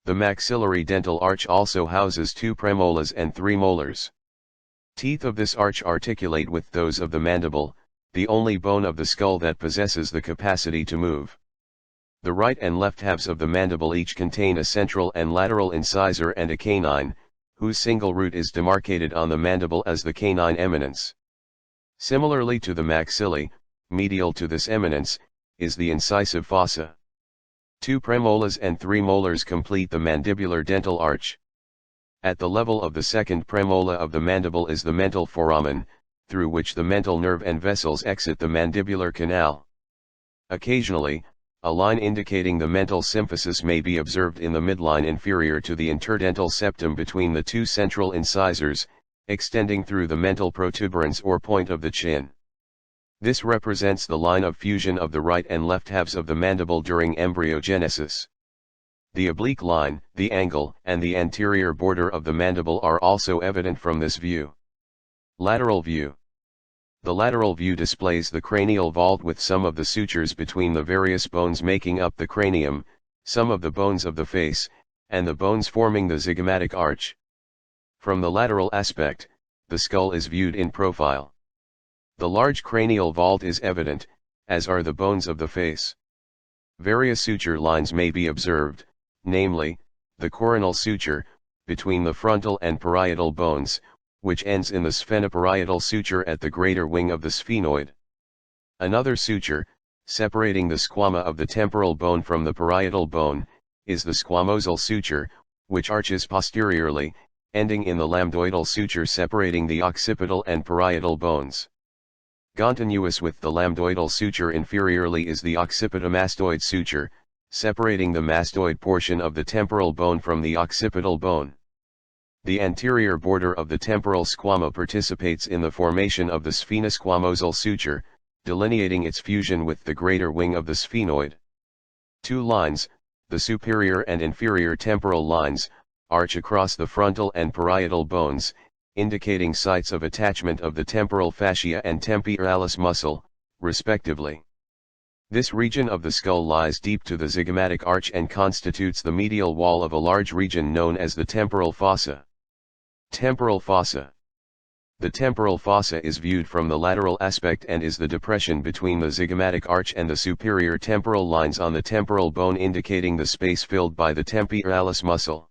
[SPEAKER 1] The maxillary dental arch also houses 2 premolars and 3 molars. Teeth of this arch articulate with those of the mandible, the only bone of the skull that possesses the capacity to move. The right and left halves of the mandible each contain a central and lateral incisor and a canine, whose single root is demarcated on the mandible as the canine eminence. Similarly to the maxillae, medial to this eminence, is the incisive fossa. 2 premolars and 3 molars complete the mandibular dental arch. At the level of the second premolar of the mandible is the mental foramen, through which the mental nerve and vessels exit the mandibular canal. Occasionally, a line indicating the mental symphysis may be observed in the midline inferior to the interdental septum between the 2 central incisors, extending through the mental protuberance or point of the chin. This represents the line of fusion of the right and left halves of the mandible during embryogenesis. The oblique line, the angle, and the anterior border of the mandible are also evident from this view. Lateral view. The lateral view displays the cranial vault with some of the sutures between the various bones making up the cranium, some of the bones of the face, and the bones forming the zygomatic arch. From the lateral aspect, the skull is viewed in profile. The large cranial vault is evident, as are the bones of the face. Various suture lines may be observed, namely, the coronal suture, between the frontal and parietal bones, which ends in the sphenoparietal suture at the greater wing of the sphenoid. Another suture, separating the squama of the temporal bone from the parietal bone, is the squamosal suture, which arches posteriorly, ending in the lambdoidal suture separating the occipital and parietal bones. Continuous with the lambdoidal suture inferiorly is the occipitomastoid suture, separating the mastoid portion of the temporal bone from the occipital bone. The anterior border of the temporal squama participates in the formation of the sphenosquamosal suture, delineating its fusion with the greater wing of the sphenoid. 2 lines, the superior and inferior temporal lines, arch across the frontal and parietal bones, indicating sites of attachment of the temporal fascia and temporalis muscle, respectively. This region of the skull lies deep to the zygomatic arch and constitutes the medial wall of a large region known as the temporal fossa. Temporal fossa. The temporal fossa is viewed from the lateral aspect and is the depression between the zygomatic arch and the superior temporal lines on the temporal bone, indicating the space filled by the temporalis muscle.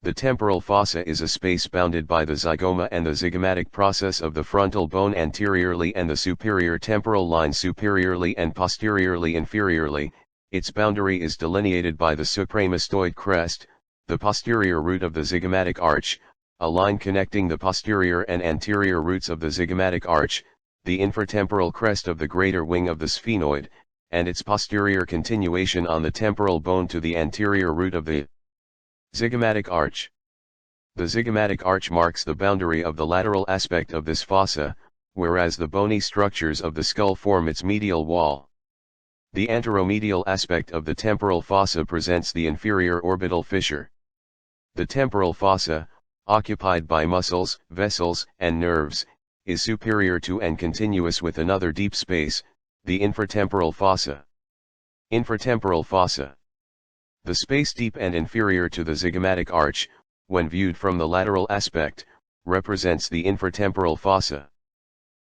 [SPEAKER 1] The temporal fossa is a space bounded by the zygoma and the zygomatic process of the frontal bone anteriorly and the superior temporal line superiorly and posteriorly inferiorly. Its boundary is delineated by the supramastoid crest, the posterior root of the zygomatic arch, a line connecting the posterior and anterior roots of the zygomatic arch, the infratemporal crest of the greater wing of the sphenoid, and its posterior continuation on the temporal bone to the anterior root of the zygomatic arch. The zygomatic arch marks the boundary of the lateral aspect of this fossa, whereas the bony structures of the skull form its medial wall. The anteromedial aspect of the temporal fossa presents the inferior orbital fissure. The temporal fossa, occupied by muscles, vessels, and nerves, is superior to and continuous with another deep space, the infratemporal fossa. Infratemporal fossa. The space deep and inferior to the zygomatic arch, when viewed from the lateral aspect, represents the infratemporal fossa.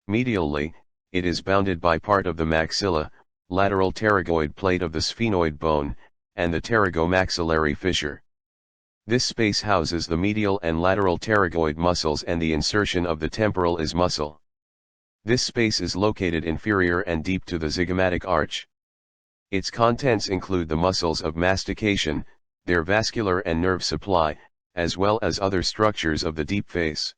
[SPEAKER 1] Medially, it is bounded by part of the maxilla, lateral pterygoid plate of the sphenoid bone, and the pterygomaxillary fissure. This space houses the medial and lateral pterygoid muscles, and the insertion of the temporal is muscle. This space is located inferior and deep to the zygomatic arch. Its contents include the muscles of mastication, their vascular and nerve supply, as well as other structures of the deep face.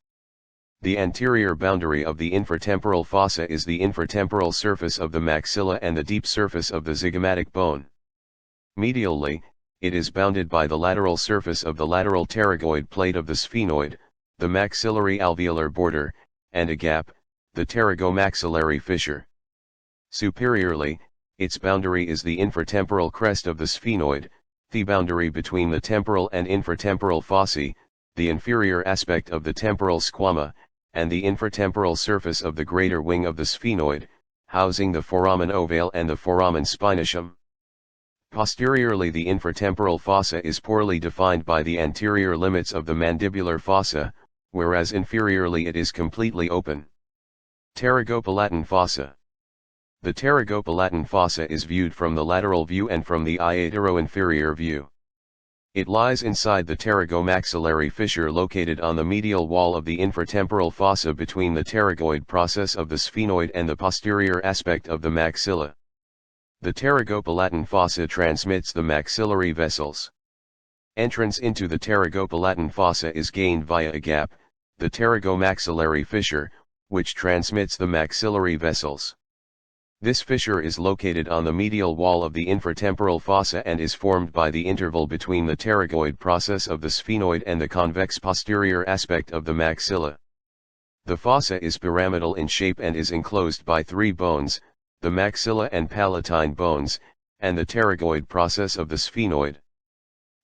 [SPEAKER 1] The anterior boundary of the infratemporal fossa is the infratemporal surface of the maxilla and the deep surface of the zygomatic bone. Medially, it is bounded by the lateral surface of the lateral pterygoid plate of the sphenoid, the maxillary alveolar border, and a gap, the pterygomaxillary fissure. Superiorly, its boundary is the infratemporal crest of the sphenoid, the boundary between the temporal and infratemporal fossae, the inferior aspect of the temporal squama, and the infratemporal surface of the greater wing of the sphenoid, housing the foramen ovale and the foramen spinaceum. Posteriorly, the infratemporal fossa is poorly defined by the anterior limits of the mandibular fossa, whereas inferiorly it is completely open. Pterygopalatan fossa. The pterygopalatan fossa is viewed from the lateral view and from the iatero-inferior view. It lies inside the pterygomaxillary fissure located on the medial wall of the infratemporal fossa between the pterygoid process of the sphenoid and the posterior aspect of the maxilla. The pterygopalatan fossa transmits the maxillary vessels. Entrance into the pterygopalatan fossa is gained via a gap, the pterygomaxillary fissure, which transmits the maxillary vessels. This fissure is located on the medial wall of the infratemporal fossa and is formed by the interval between the pterygoid process of the sphenoid and the convex posterior aspect of the maxilla. The fossa is pyramidal in shape and is enclosed by three bones, the maxilla and palatine bones, and the pterygoid process of the sphenoid.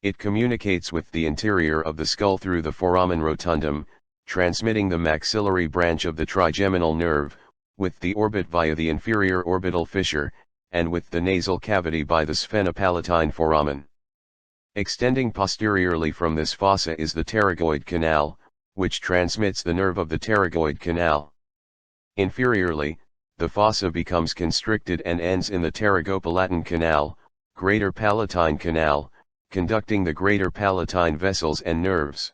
[SPEAKER 1] It communicates with the interior of the skull through the foramen rotundum, transmitting the maxillary branch of the trigeminal nerve, with the orbit via the inferior orbital fissure, and with the nasal cavity by the sphenopalatine foramen. Extending posteriorly from this fossa is the pterygoid canal, which transmits the nerve of the pterygoid canal. Inferiorly, the fossa becomes constricted and ends in the pterygopalatan canal, greater palatine canal, conducting the greater palatine vessels and nerves.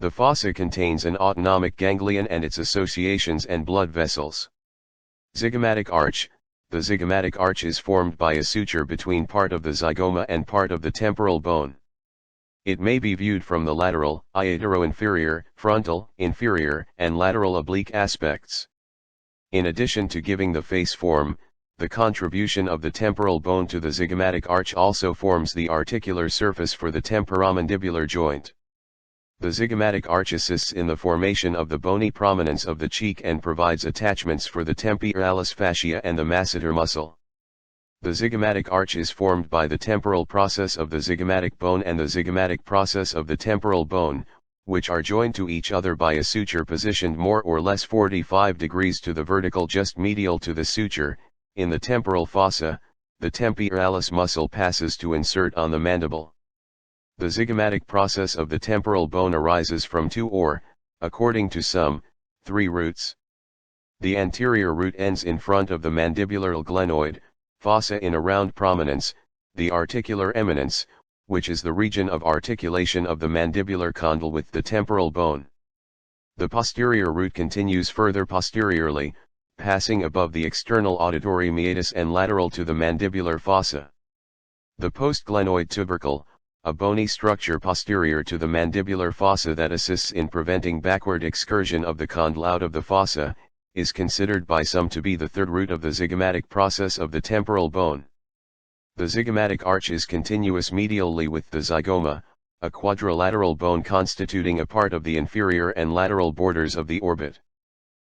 [SPEAKER 1] The fossa contains an autonomic ganglion and its associations and blood vessels. Zygomatic arch. The zygomatic arch is formed by a suture between part of the zygoma and part of the temporal bone. It may be viewed from the lateral, iatero-inferior, frontal, inferior, and lateral oblique aspects. In addition to giving the face form, the contribution of the temporal bone to the zygomatic arch also forms the articular surface for the temporomandibular joint. The zygomatic arch assists in the formation of the bony prominence of the cheek and provides attachments for the temporalis fascia and the masseter muscle. The zygomatic arch is formed by the temporal process of the zygomatic bone and the zygomatic process of the temporal bone, which are joined to each other by a suture positioned more or less 45 degrees to the vertical just medial to the suture. In the temporal fossa, the temporalis muscle passes to insert on the mandible. The zygomatic process of the temporal bone arises from two or, according to some, 3 roots. The anterior root ends in front of the mandibular glenoid fossa in a round prominence, the articular eminence, which is the region of articulation of the mandibular condyle with the temporal bone. The posterior root continues further posteriorly, passing above the external auditory meatus and lateral to the mandibular fossa. The postglenoid tubercle, a bony structure posterior to the mandibular fossa that assists in preventing backward excursion of the condyle out of the fossa, is considered by some to be the third root of the zygomatic process of the temporal bone. The zygomatic arch is continuous medially with the zygoma, a quadrilateral bone constituting a part of the inferior and lateral borders of the orbit.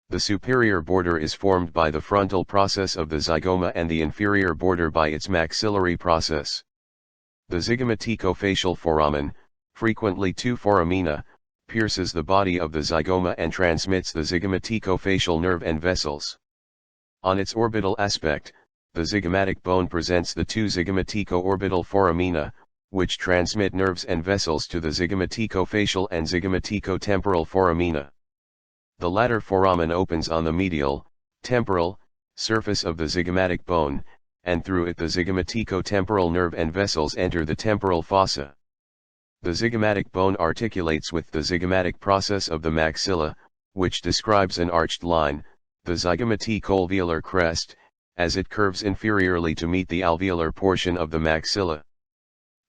[SPEAKER 1] The superior border is formed by the frontal process of the zygoma and the inferior border by its maxillary process. The zygomaticofacial foramen, frequently 2 foramina, pierces the body of the zygoma and transmits the zygomaticofacial nerve and vessels. On its orbital aspect, the zygomatic bone presents the 2 zygomatico-orbital foramina, which transmit nerves and vessels to the zygomaticofacial and zygomaticotemporal foramina. The latter foramen opens on the medial, temporal, surface of the zygomatic bone, and through it the zygomaticotemporal nerve and vessels enter the temporal fossa. The zygomatic bone articulates with the zygomatic process of the maxilla, which describes an arched line, the zygomatico-alveolar crest, as it curves inferiorly to meet the alveolar portion of the maxilla.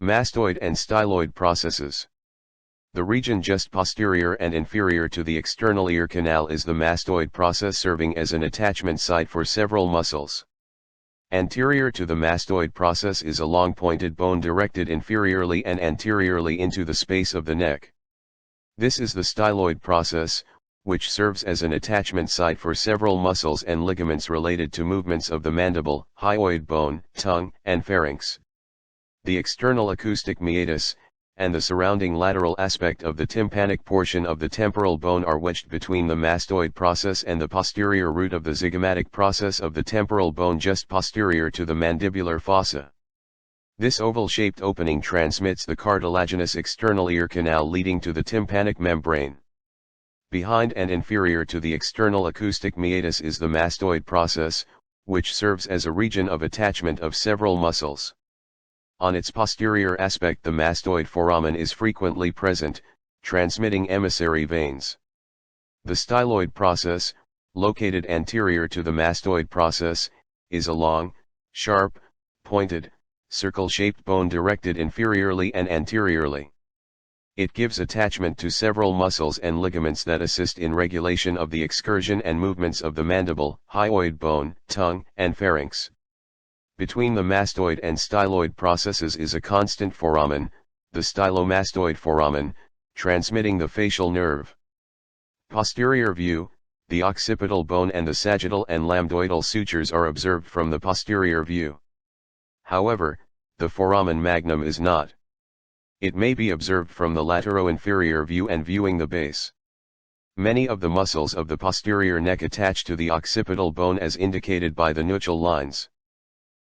[SPEAKER 1] Mastoid and styloid processes. The region just posterior and inferior to the external ear canal is the mastoid process, serving as an attachment site for several muscles. Anterior to the mastoid process is a long pointed bone directed inferiorly and anteriorly into the space of the neck. This is the styloid process, which serves as an attachment site for several muscles and ligaments related to movements of the mandible, hyoid bone, tongue, and pharynx. The external acoustic meatus, and the surrounding lateral aspect of the tympanic portion of the temporal bone are wedged between the mastoid process and the posterior root of the zygomatic process of the temporal bone just posterior to the mandibular fossa. This oval-shaped opening transmits the cartilaginous external ear canal leading to the tympanic membrane. Behind and inferior to the external acoustic meatus is the mastoid process, which serves as a region of attachment of several muscles. On its posterior aspect the mastoid foramen is frequently present, transmitting emissary veins. The styloid process, located anterior to the mastoid process, is a long, sharp, pointed, circle-shaped bone directed inferiorly and anteriorly. It gives attachment to several muscles and ligaments that assist in regulation of the excursion and movements of the mandible, hyoid bone, tongue, and pharynx. Between the mastoid and styloid processes is a constant foramen, the stylomastoid foramen, transmitting the facial nerve. Posterior view, the occipital bone and the sagittal and lambdoidal sutures are observed from the posterior view. However, the foramen magnum is not. It may be observed from the latero-inferior view and viewing the base. Many of the muscles of the posterior neck attach to the occipital bone as indicated by the nuchal lines.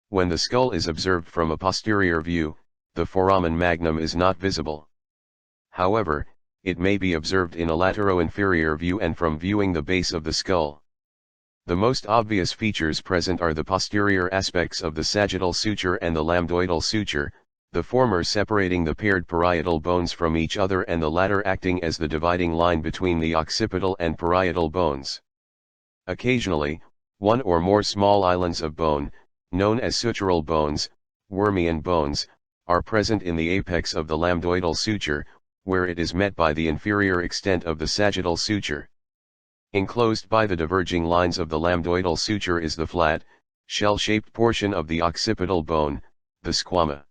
[SPEAKER 1] When the skull is observed from a posterior view, the foramen magnum is not visible. However, it may be observed in a latero-inferior view and from viewing the base of the skull. The most obvious features present are the posterior aspects of the sagittal suture and the lambdoidal suture, the former separating the paired parietal bones from each other and the latter acting as the dividing line between the occipital and parietal bones. Occasionally, one or more small islands of bone, known as sutural bones, Wormian bones, are present in the apex of the lambdoidal suture, where it is met by the inferior extent of the sagittal suture. Enclosed by the diverging lines of the lambdoidal suture is the flat, shell-shaped portion of the occipital bone, the squama.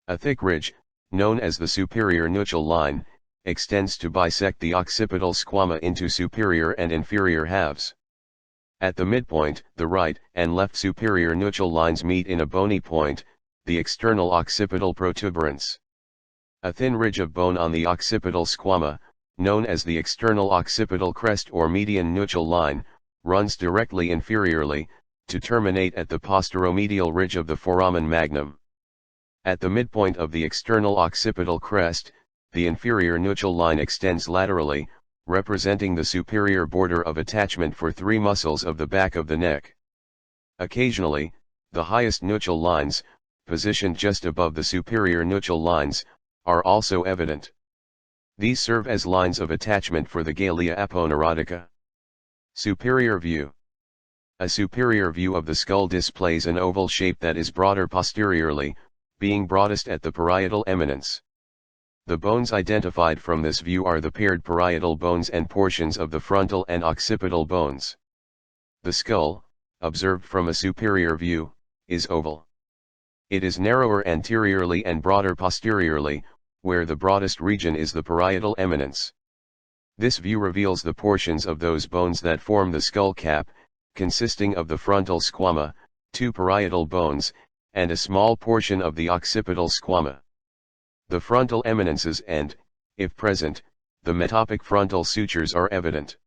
[SPEAKER 1] A thick ridge, known as the superior nuchal line, extends to bisect the occipital squama into superior and inferior halves. At the midpoint, the right and left superior nuchal lines meet in a bony point, the external occipital protuberance. A thin ridge of bone on the occipital squama, known as the external occipital crest or median nuchal line, runs directly inferiorly, to terminate at the posteromedial ridge of the foramen magnum. At the midpoint of the external occipital crest, the inferior nuchal line extends laterally, representing the superior border of attachment for three muscles of the back of the neck. Occasionally, the highest nuchal lines, positioned just above the superior nuchal lines, are also evident. These serve as lines of attachment for the galea aponeurotica. Superior view. A superior view of the skull displays an oval shape that is broader posteriorly, being broadest at the parietal eminence. The bones identified from this view are the paired parietal bones and portions of the frontal and occipital bones. The skull, observed from a superior view, is oval. It is narrower anteriorly and broader posteriorly, where the broadest region is the parietal eminence. This view reveals the portions of those bones that form the skull cap, consisting of the frontal squama, two parietal bones, and a small portion of the occipital squama. The frontal eminences and, if present, the metopic frontal sutures are evident.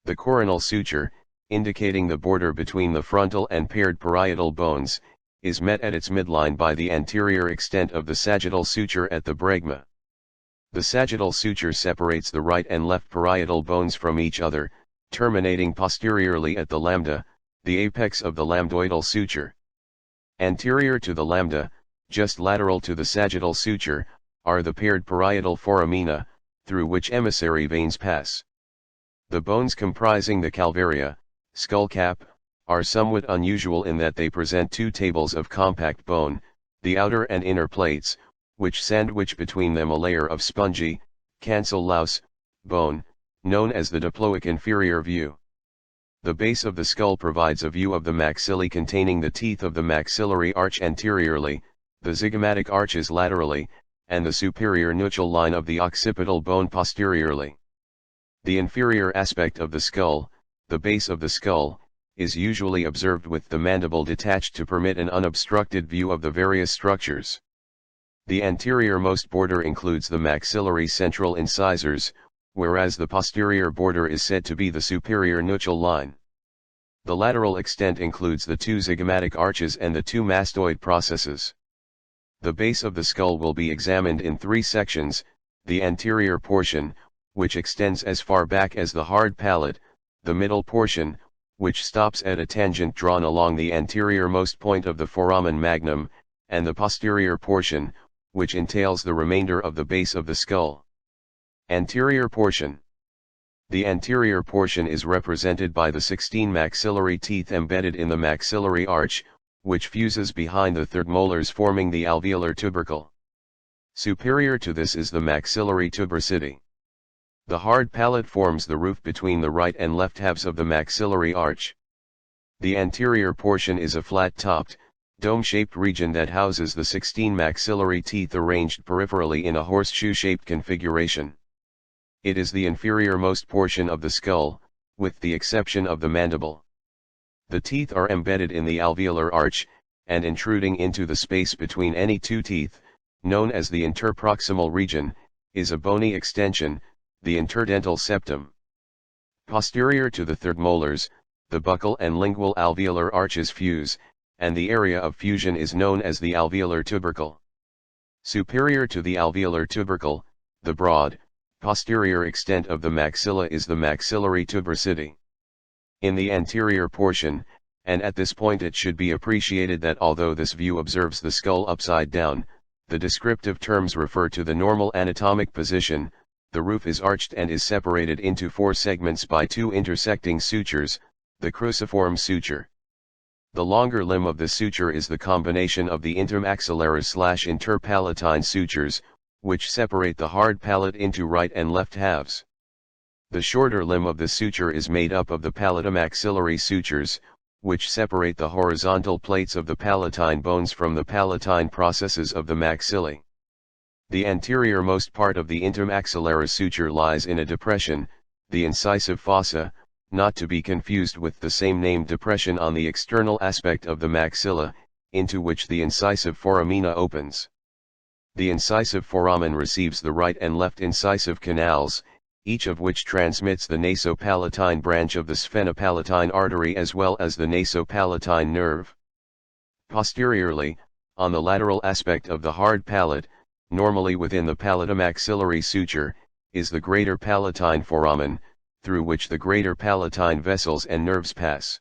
[SPEAKER 1] The coronal suture, indicating the border between the frontal and paired parietal bones, is met at its midline by the anterior extent of the sagittal suture at the bregma. The sagittal suture separates the right and left parietal bones from each other, terminating posteriorly at the lambda, the apex of the lambdoidal suture. Anterior to the lambda, just lateral to the sagittal suture, are the paired parietal foramina, through which emissary veins pass. The bones comprising the calvaria, skull cap, are somewhat unusual in that they present two tables of compact bone, the outer and inner plates, which sandwich between them a layer of spongy, cancellous, bone, known as the diploic inferior view. The base of the skull provides a view of the maxillae containing the teeth of the maxillary arch anteriorly, the zygomatic arches laterally, and the superior nuchal line of the occipital bone posteriorly. The inferior aspect of the skull, the base of the skull, is usually observed with the mandible detached to permit an unobstructed view of the various structures. The anterior-most border includes the maxillary central incisors, whereas the posterior border is said to be the superior nuchal line. The lateral extent includes the two zygomatic arches and the two mastoid processes. The base of the skull will be examined in three sections: the anterior portion, which extends as far back as the hard palate, the middle portion, which stops at a tangent drawn along the anterior-most point of the foramen magnum, and the posterior portion, which entails the remainder of the base of the skull. Anterior portion. The anterior portion is represented by the 16 maxillary teeth embedded in the maxillary arch, which fuses behind the third molars forming the alveolar tubercle. Superior to this is the maxillary tuberosity. The hard palate forms the roof between the right and left halves of the maxillary arch. The anterior portion is a flat-topped, dome-shaped region that houses the 16 maxillary teeth arranged peripherally in a horseshoe-shaped configuration. It is the inferior-most portion of the skull, with the exception of the mandible. The teeth are embedded in the alveolar arch, and intruding into the space between any two teeth, known as the interproximal region, is a bony extension, the interdental septum. Posterior to the third molars, the buccal and lingual alveolar arches fuse, and the area of fusion is known as the alveolar tubercle. Superior to the alveolar tubercle, the broad, posterior extent of the maxilla is the maxillary tuberosity. In the anterior portion, and at this point it should be appreciated that although this view observes the skull upside down, the descriptive terms refer to the normal anatomic position. The roof is arched and is separated into four segments by two intersecting sutures, the cruciform suture. The longer limb of the suture is the combination of the intermaxillaris/interpalatine sutures, which separate the hard palate into right and left halves. The shorter limb of the suture is made up of the palatomaxillary sutures, which separate the horizontal plates of the palatine bones from the palatine processes of the maxillae. The anterior-most part of the intermaxillaris suture lies in a depression, the incisive fossa, not to be confused with the same named depression on the external aspect of the maxilla, into which the incisive foramina opens. The incisive foramen receives the right and left incisive canals, each of which transmits the nasopalatine branch of the sphenopalatine artery as well as the nasopalatine nerve. Posteriorly, on the lateral aspect of the hard palate, normally within the palatomaxillary suture, is the greater palatine foramen, through which the greater palatine vessels and nerves pass.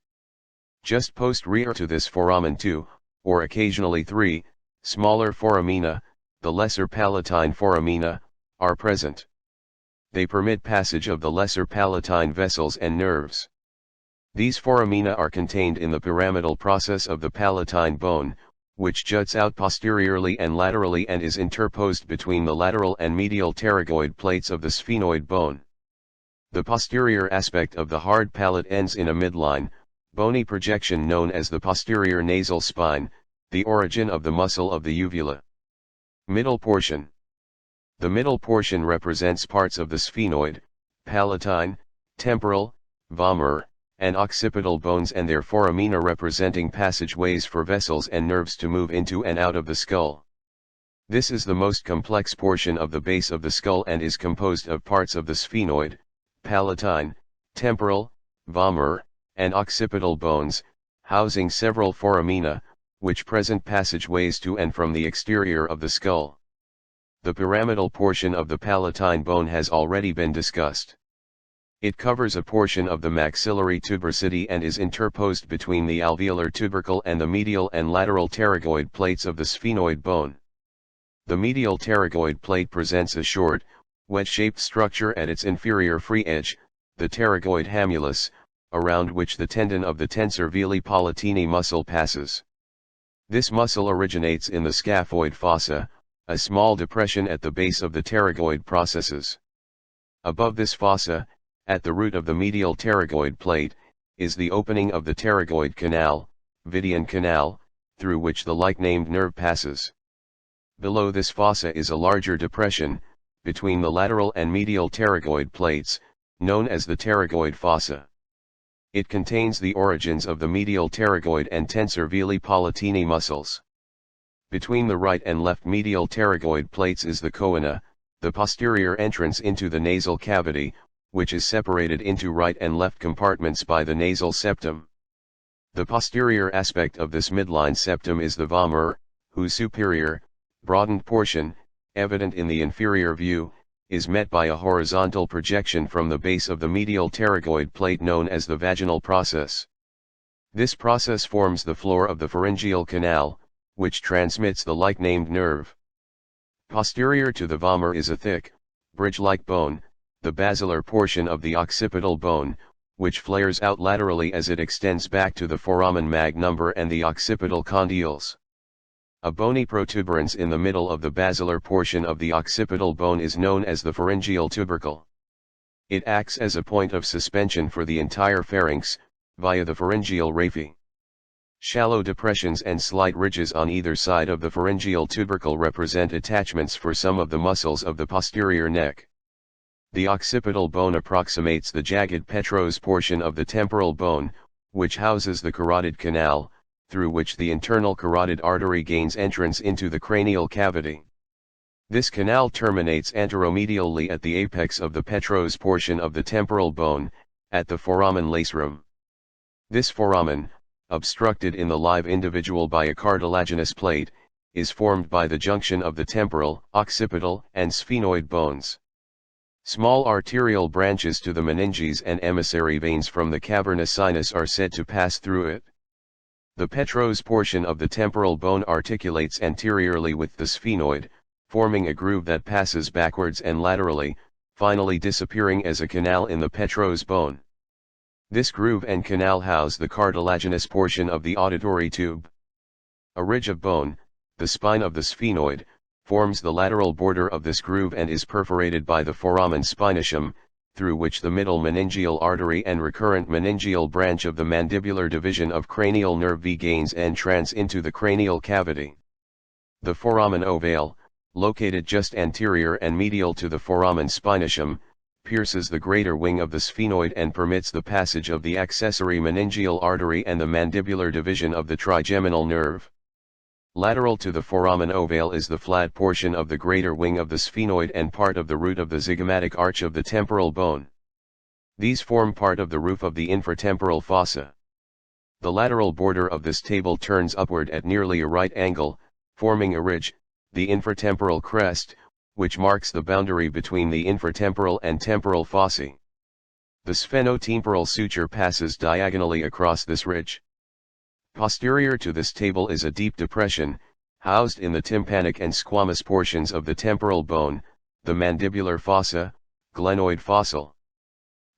[SPEAKER 1] Just posterior to this foramen 2, or occasionally 3, smaller foramina, the lesser palatine foramina, are present. They permit passage of the lesser palatine vessels and nerves. These foramina are contained in the pyramidal process of the palatine bone, which juts out posteriorly and laterally and is interposed between the lateral and medial pterygoid plates of the sphenoid bone. The posterior aspect of the hard palate ends in a midline, bony projection known as the posterior nasal spine, the origin of the muscle of the uvula. Middle portion. The middle portion represents parts of the sphenoid, palatine, temporal, vomer, and occipital bones and their foramina representing passageways for vessels and nerves to move into and out of the skull. This is the most complex portion of the base of the skull and is composed of parts of the sphenoid, palatine, temporal, vomer, and occipital bones, housing several foramina, which present passageways to and from the exterior of the skull. The pyramidal portion of the palatine bone has already been discussed. It covers a portion of the maxillary tuberosity and is interposed between the alveolar tubercle and the medial and lateral pterygoid plates of the sphenoid bone. The medial pterygoid plate presents a short, wedge-shaped structure at its inferior free edge, the pterygoid hamulus, around which the tendon of the tensor veli palatini muscle passes. This muscle originates in the scaphoid fossa, a small depression at the base of the pterygoid processes. Above this fossa, at the root of the medial pterygoid plate, is the opening of the pterygoid canal, Vidian canal, through which the like-named nerve passes. Below this fossa is a larger depression, between the lateral and medial pterygoid plates, known as the pterygoid fossa. It contains the origins of the medial pterygoid and tensor veli palatini muscles. Between the right and left medial pterygoid plates is the choana, the posterior entrance into the nasal cavity, which is separated into right and left compartments by the nasal septum. The posterior aspect of this midline septum is the vomer, whose superior, broadened portion, evident in the inferior view, is met by a horizontal projection from the base of the medial pterygoid plate known as the vaginal process. This process forms the floor of the pharyngeal canal, which transmits the like-named nerve. Posterior to the vomer is a thick, bridge-like bone, the basilar portion of the occipital bone, which flares out laterally as it extends back to the foramen magnum and the occipital condyles. A bony protuberance in the middle of the basilar portion of the occipital bone is known as the pharyngeal tubercle. It acts as a point of suspension for the entire pharynx, via the pharyngeal raphe. Shallow depressions and slight ridges on either side of the pharyngeal tubercle represent attachments for some of the muscles of the posterior neck. The occipital bone approximates the jagged petrous portion of the temporal bone, which houses the carotid canal, through which the internal carotid artery gains entrance into the cranial cavity. This canal terminates anteromedially at the apex of the petrous portion of the temporal bone, at the foramen lacerum. This foramen, obstructed in the live individual by a cartilaginous plate, is formed by the junction of the temporal, occipital, and sphenoid bones. Small arterial branches to the meninges and emissary veins from the cavernous sinus are said to pass through it. The petrous portion of the temporal bone articulates anteriorly with the sphenoid, forming a groove that passes backwards and laterally, finally disappearing as a canal in the petrous bone. This groove and canal house the cartilaginous portion of the auditory tube. A ridge of bone, the spine of the sphenoid, forms the lateral border of this groove and is perforated by the foramen spinaceum, through which the middle meningeal artery and recurrent meningeal branch of the mandibular division of cranial nerve V gains entrance into the cranial cavity. The foramen ovale, located just anterior and medial to the foramen spinaceum, pierces the greater wing of the sphenoid and permits the passage of the accessory meningeal artery and the mandibular division of the trigeminal nerve. Lateral to the foramen ovale is the flat portion of the greater wing of the sphenoid and part of the root of the zygomatic arch of the temporal bone. These form part of the roof of the infratemporal fossa. The lateral border of this table turns upward at nearly a right angle, forming a ridge, the infratemporal crest, which marks the boundary between the infratemporal and temporal fossae. The sphenotemporal suture passes diagonally across this ridge. Posterior to this table is a deep depression, housed in the tympanic and squamous portions of the temporal bone, the mandibular fossa, glenoid fossal.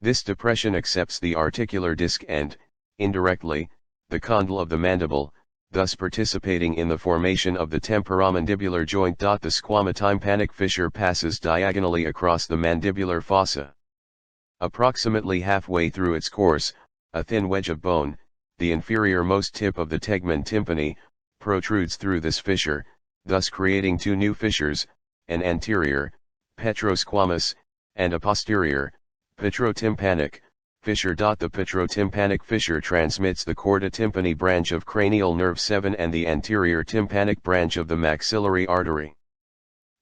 [SPEAKER 1] This depression accepts the articular disc and, indirectly, the condyle of the mandible, thus participating in the formation of the temporomandibular joint. The squamotympanic fissure passes diagonally across the mandibular fossa. Approximately halfway through its course, a thin wedge of bone, the inferior-most tip of the tegmen tympani, protrudes through this fissure, thus creating two new fissures, an anterior, petrosquamous, and a posterior, petrotympanic, fissure. The petrotympanic fissure transmits the chorda tympani branch of cranial nerve 7 and the anterior tympanic branch of the maxillary artery.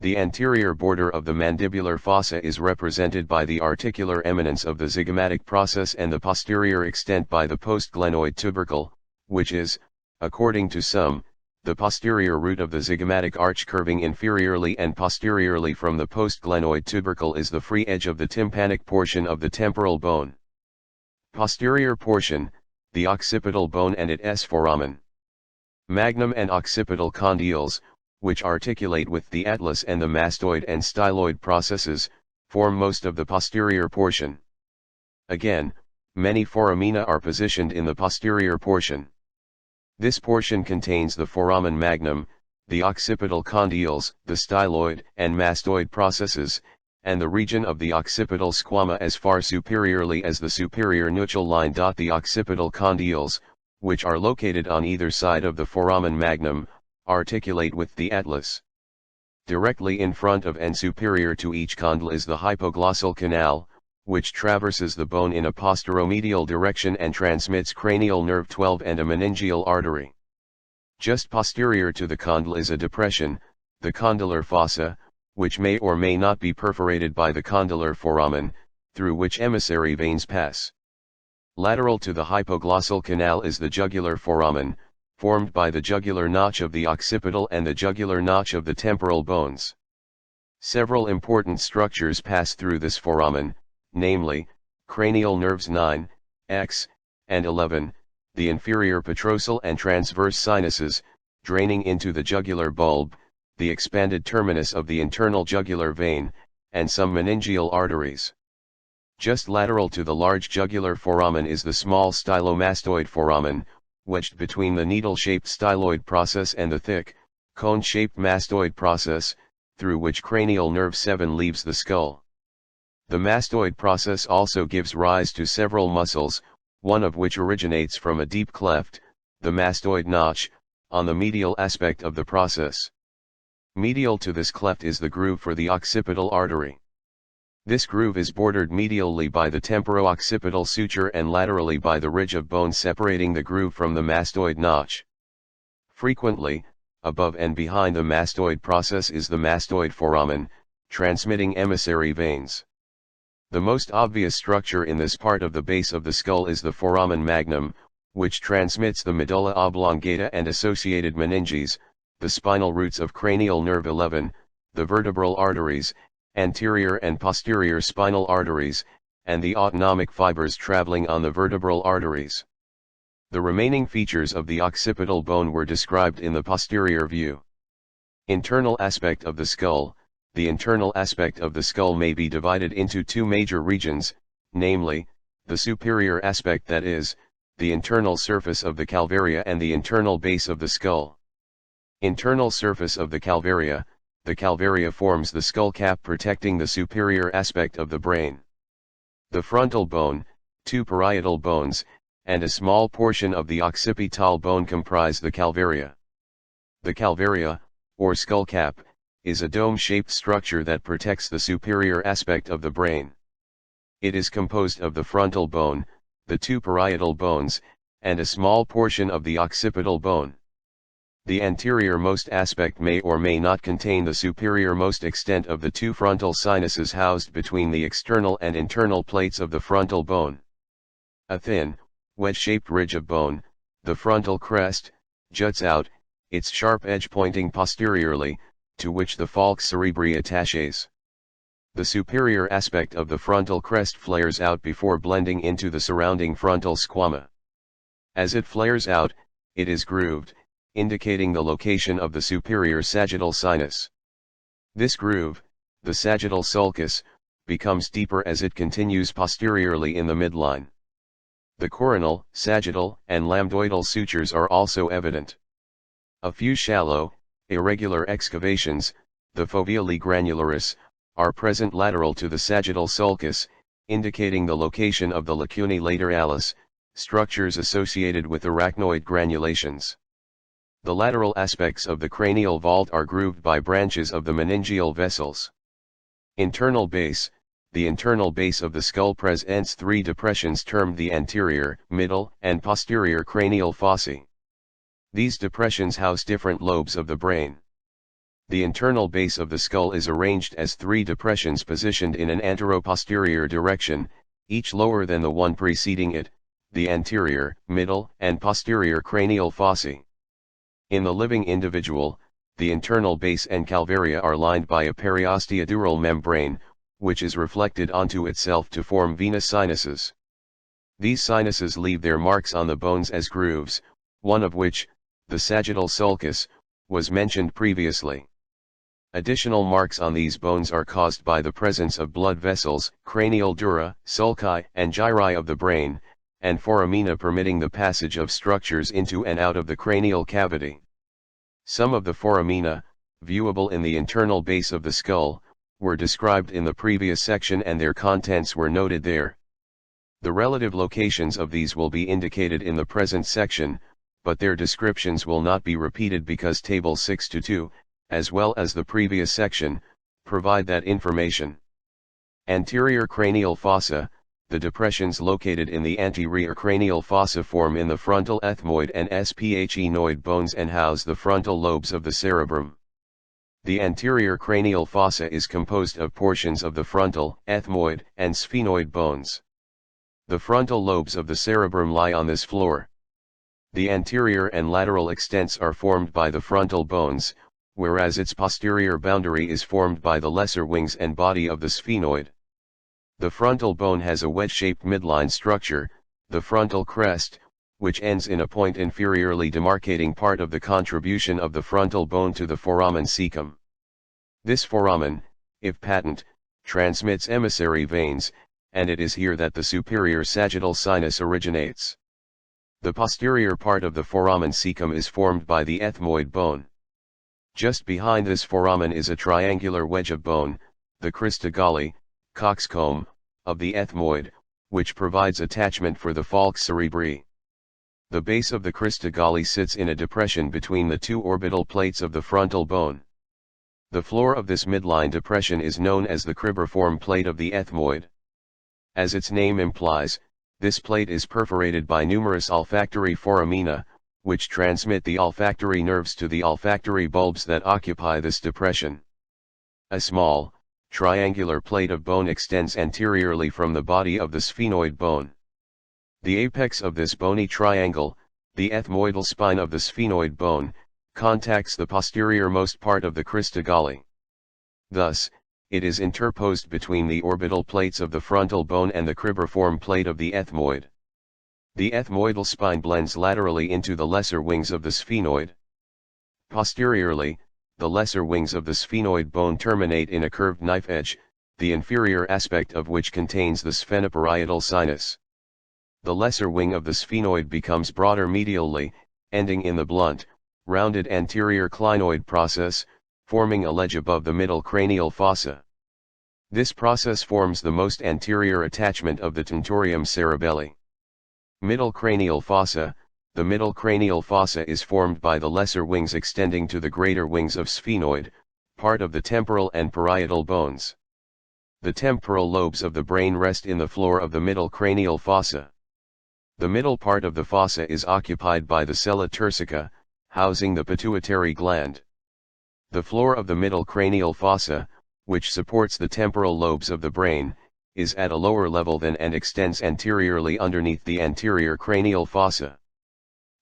[SPEAKER 1] The anterior border of the mandibular fossa is represented by the articular eminence of the zygomatic process and the posterior extent by the postglenoid tubercle, which is, according to some, the posterior root of the zygomatic arch. Curving inferiorly and posteriorly from the postglenoid tubercle is the free edge of the tympanic portion of the temporal bone. Posterior portion, the occipital bone and its foramen. Magnum and occipital condyles, which articulate with the atlas and the mastoid and styloid processes, form most of the posterior portion. Again, many foramina are positioned in the posterior portion. This portion contains the foramen magnum, the occipital condyles, the styloid and mastoid processes, and the region of the occipital squama as far superiorly as the superior nuchal line. The occipital condyles, which are located on either side of the foramen magnum, articulate with the atlas. Directly in front of and superior to each condyle is the hypoglossal canal, which traverses the bone in a posteromedial direction and transmits cranial nerve 12 and a meningeal artery. Just posterior to the condyle is a depression, the condylar fossa, which may or may not be perforated by the condylar foramen, through which emissary veins pass. Lateral to the hypoglossal canal is the jugular foramen, formed by the jugular notch of the occipital and the jugular notch of the temporal bones. Several important structures pass through this foramen, namely, cranial nerves 9, X, and 11, the inferior petrosal and transverse sinuses, draining into the jugular bulb, the expanded terminus of the internal jugular vein, and some meningeal arteries. Just lateral to the large jugular foramen is the small stylomastoid foramen, wedged between the needle-shaped styloid process and the thick, cone-shaped mastoid process, through which cranial nerve 7 leaves the skull. The mastoid process also gives rise to several muscles, one of which originates from a deep cleft, the mastoid notch, on the medial aspect of the process. Medial to this cleft is the groove for the occipital artery. This groove is bordered medially by the temporo-occipital suture and laterally by the ridge of bone separating the groove from the mastoid notch. Frequently, above and behind the mastoid process is the mastoid foramen, transmitting emissary veins. The most obvious structure in this part of the base of the skull is the foramen magnum, which transmits the medulla oblongata and associated meninges, the spinal roots of cranial nerve 11, the vertebral arteries, anterior and posterior spinal arteries, and the autonomic fibers traveling on the vertebral arteries. The remaining features of the occipital bone were described in the posterior view. Internal aspect of the skull. The internal aspect of the skull may be divided into two major regions, namely, the superior aspect, that is, the internal surface of the calvaria, and the internal base of the skull. Internal surface of the calvaria. The calvaria forms the skull cap protecting the superior aspect of the brain. The frontal bone, two parietal bones, and a small portion of the occipital bone comprise the calvaria. The calvaria, or skull cap, is a dome-shaped structure that protects the superior aspect of the brain. It is composed of the frontal bone, the two parietal bones, and a small portion of the occipital bone. The anterior-most aspect may or may not contain the superior-most extent of the two frontal sinuses housed between the external and internal plates of the frontal bone. A thin, wedge-shaped ridge of bone, the frontal crest, juts out, its sharp edge pointing posteriorly, to which the falx cerebri attaches. The superior aspect of the frontal crest flares out before blending into the surrounding frontal squama. As it flares out, it is grooved, indicating the location of the superior sagittal sinus. This groove, the sagittal sulcus, becomes deeper as it continues posteriorly in the midline. The coronal, sagittal, and lambdoidal sutures are also evident. A few shallow, irregular excavations, the foveolae granularis, are present lateral to the sagittal sulcus, indicating the location of the lacunae lateralis, structures associated with arachnoid granulations. The lateral aspects of the cranial vault are grooved by branches of the meningeal vessels. Internal base. The internal base of the skull presents three depressions termed the anterior, middle, and posterior cranial fossae. These depressions house different lobes of the brain. The internal base of the skull is arranged as three depressions positioned in an antero-posterior direction, each lower than the one preceding it, the anterior, middle, and posterior cranial fossae. In the living individual, the internal base and calvaria are lined by a periosteodural membrane, which is reflected onto itself to form venous sinuses. These sinuses leave their marks on the bones as grooves, one of which, the sagittal sulcus, was mentioned previously. Additional marks on these bones are caused by the presence of blood vessels, cranial dura, sulci, and gyri of the brain, and foramina permitting the passage of structures into and out of the cranial cavity. Some of the foramina, viewable in the internal base of the skull, were described in the previous section and their contents were noted there. The relative locations of these will be indicated in the present section, but their descriptions will not be repeated because Table 6-2, as well as the previous section, provide that information. Anterior cranial fossa. The depressions located in the anterior cranial fossa form in the frontal ethmoid and sphenoid bones and house the frontal lobes of the cerebrum. The anterior cranial fossa is composed of portions of the frontal, ethmoid, and sphenoid bones. The frontal lobes of the cerebrum lie on this floor. The anterior and lateral extents are formed by the frontal bones, whereas its posterior boundary is formed by the lesser wings and body of the sphenoid. The frontal bone has a wedge-shaped midline structure, the frontal crest, which ends in a point inferiorly demarcating part of the contribution of the frontal bone to the foramen cecum. This foramen, if patent, transmits emissary veins, and it is here that the superior sagittal sinus originates. The posterior part of the foramen cecum is formed by the ethmoid bone. Just behind this foramen is a triangular wedge of bone, the crista galli, coxcomb, of the ethmoid, which provides attachment for the falx cerebri. The base of the crista galli sits in a depression between the two orbital plates of the frontal bone. The floor of this midline depression is known as the cribriform plate of the ethmoid. As its name implies, this plate is perforated by numerous olfactory foramina, which transmit the olfactory nerves to the olfactory bulbs that occupy this depression. A small, triangular plate of bone extends anteriorly from the body of the sphenoid bone. The apex of this bony triangle, the ethmoidal spine of the sphenoid bone, contacts the posterior-most part of the crista galli. Thus, it is interposed between the orbital plates of the frontal bone and the cribriform plate of the ethmoid. The ethmoidal spine blends laterally into the lesser wings of the sphenoid. Posteriorly, the lesser wings of the sphenoid bone terminate in a curved knife edge, the inferior aspect of which contains the sphenoparietal sinus. The lesser wing of the sphenoid becomes broader medially, ending in the blunt, rounded anterior clinoid process, forming a ledge above the middle cranial fossa. This process forms the most anterior attachment of the tentorium cerebelli. Middle cranial fossa. The middle cranial fossa is formed by the lesser wings extending to the greater wings of sphenoid, part of the temporal and parietal bones. The temporal lobes of the brain rest in the floor of the middle cranial fossa. The middle part of the fossa is occupied by the sella turcica, housing the pituitary gland. The floor of the middle cranial fossa, which supports the temporal lobes of the brain, is at a lower level than and extends anteriorly underneath the anterior cranial fossa.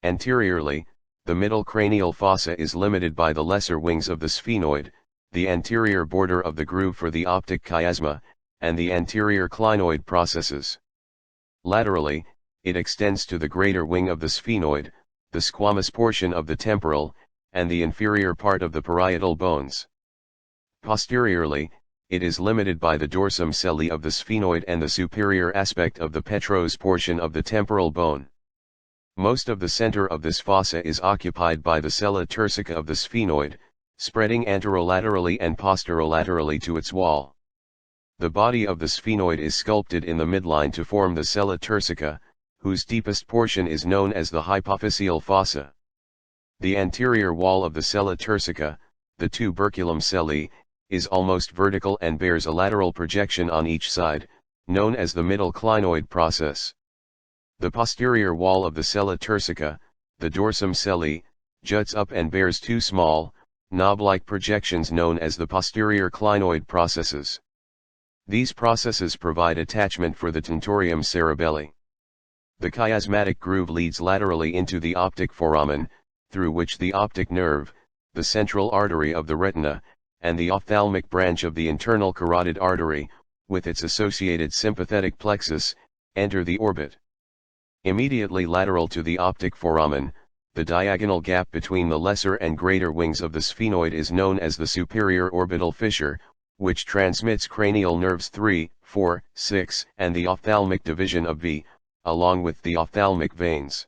[SPEAKER 1] Anteriorly, the middle cranial fossa is limited by the lesser wings of the sphenoid, the anterior border of the groove for the optic chiasma, and the anterior clinoid processes. Laterally, it extends to the greater wing of the sphenoid, the squamous portion of the temporal, and the inferior part of the parietal bones. Posteriorly, it is limited by the dorsum celli of the sphenoid and the superior aspect of the petrous portion of the temporal bone. Most of the center of this fossa is occupied by the sella turcica of the sphenoid, spreading anterolaterally and posterolaterally to its wall. The body of the sphenoid is sculpted in the midline to form the sella turcica, whose deepest portion is known as the hypophyseal fossa. The anterior wall of the sella turcica, the tuberculum celli, is almost vertical and bears a lateral projection on each side, known as the middle clinoid process. The posterior wall of the sella turcica, the dorsum celli, juts up and bears two small, knob-like projections known as the posterior clinoid processes. These processes provide attachment for the tentorium cerebelli. The chiasmatic groove leads laterally into the optic foramen, through which the optic nerve, the central artery of the retina, and the ophthalmic branch of the internal carotid artery, with its associated sympathetic plexus, enter the orbit. Immediately lateral to the optic foramen, the diagonal gap between the lesser and greater wings of the sphenoid is known as the superior orbital fissure, which transmits cranial nerves 3, 4, 6, and the ophthalmic division of V, along with the ophthalmic veins.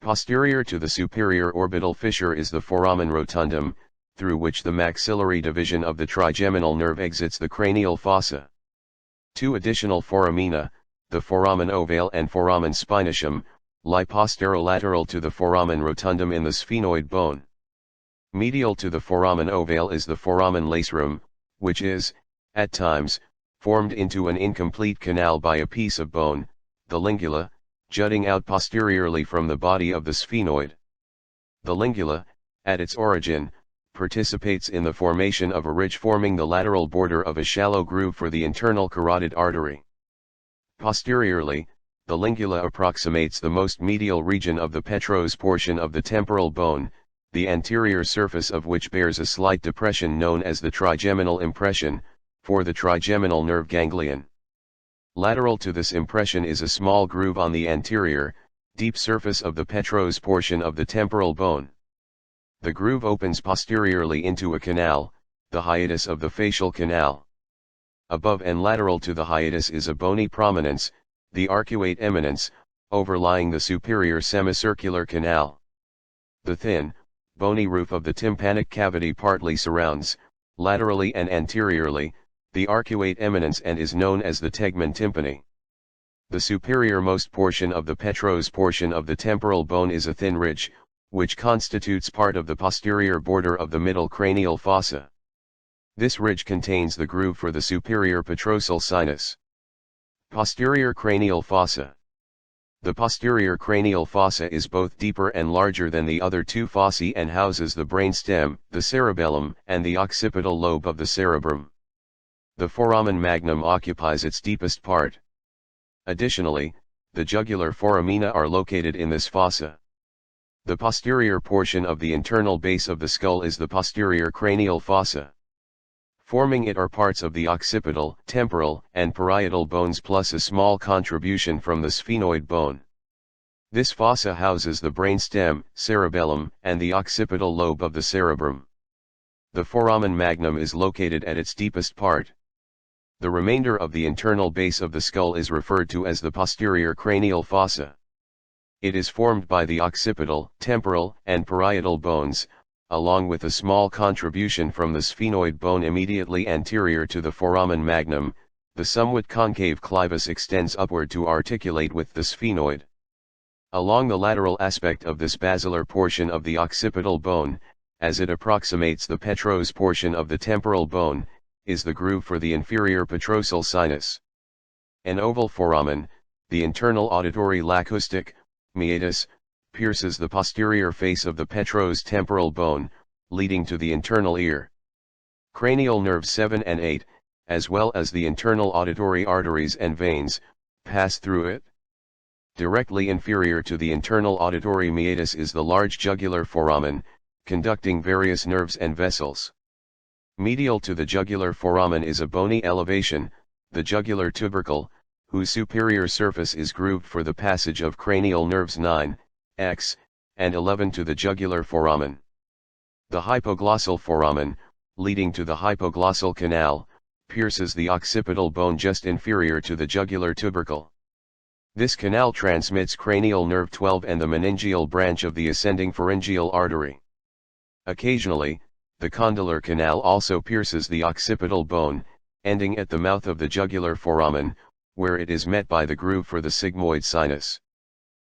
[SPEAKER 1] Posterior to the superior orbital fissure is the foramen rotundum, through which the maxillary division of the trigeminal nerve exits the cranial fossa. Two additional foramina, the foramen ovale and foramen spinaceum, lie posterolateral to the foramen rotundum in the sphenoid bone. Medial to the foramen ovale is the foramen lacerum, which is, at times, formed into an incomplete canal by a piece of bone, the lingula, jutting out posteriorly from the body of the sphenoid. The lingula, at its origin, participates in the formation of a ridge forming the lateral border of a shallow groove for the internal carotid artery. Posteriorly, the lingula approximates the most medial region of the petrous portion of the temporal bone, the anterior surface of which bears a slight depression known as the trigeminal impression, for the trigeminal nerve ganglion. Lateral to this impression is a small groove on the anterior, deep surface of the petrous portion of the temporal bone. The groove opens posteriorly into a canal, the hiatus of the facial canal. Above and lateral to the hiatus is a bony prominence, the arcuate eminence, overlying the superior semicircular canal. The thin, bony roof of the tympanic cavity partly surrounds, laterally and anteriorly, the arcuate eminence and is known as the tegmen tympani. The superiormost portion of the petrous portion of the temporal bone is a thin ridge, which constitutes part of the posterior border of the middle cranial fossa. This ridge contains the groove for the superior petrosal sinus. Posterior cranial fossa. The posterior cranial fossa is both deeper and larger than the other two fossae and houses the brainstem, the cerebellum, and the occipital lobe of the cerebrum. The foramen magnum occupies its deepest part. Additionally, the jugular foramina are located in this fossa. The posterior portion of the internal base of the skull is the posterior cranial fossa. Forming it are parts of the occipital, temporal, and parietal bones plus a small contribution from the sphenoid bone. This fossa houses the brainstem, cerebellum, and the occipital lobe of the cerebrum. The foramen magnum is located at its deepest part. The remainder of the internal base of the skull is referred to as the posterior cranial fossa. It is formed by the occipital, temporal, and parietal bones, along with a small contribution from the sphenoid bone immediately anterior to the foramen magnum. The somewhat concave clivus extends upward to articulate with the sphenoid. Along the lateral aspect of this basilar portion of the occipital bone, as it approximates the petrous portion of the temporal bone, is the groove for the inferior petrosal sinus. An oval foramen, the internal auditory lacoustic, meatus, pierces the posterior face of the petrous temporal bone, leading to the internal ear. Cranial nerves 7 and 8, as well as the internal auditory arteries and veins, pass through it. Directly inferior to the internal auditory meatus is the large jugular foramen, conducting various nerves and vessels. Medial to the jugular foramen is a bony elevation, the jugular tubercle, whose superior surface is grooved for the passage of cranial nerves 9, X, and 11 to the jugular foramen. The hypoglossal foramen, leading to the hypoglossal canal, pierces the occipital bone just inferior to the jugular tubercle. This canal transmits cranial nerve 12 and the meningeal branch of the ascending pharyngeal artery. Occasionally, the condylar canal also pierces the occipital bone, ending at the mouth of the jugular foramen, where it is met by the groove for the sigmoid sinus.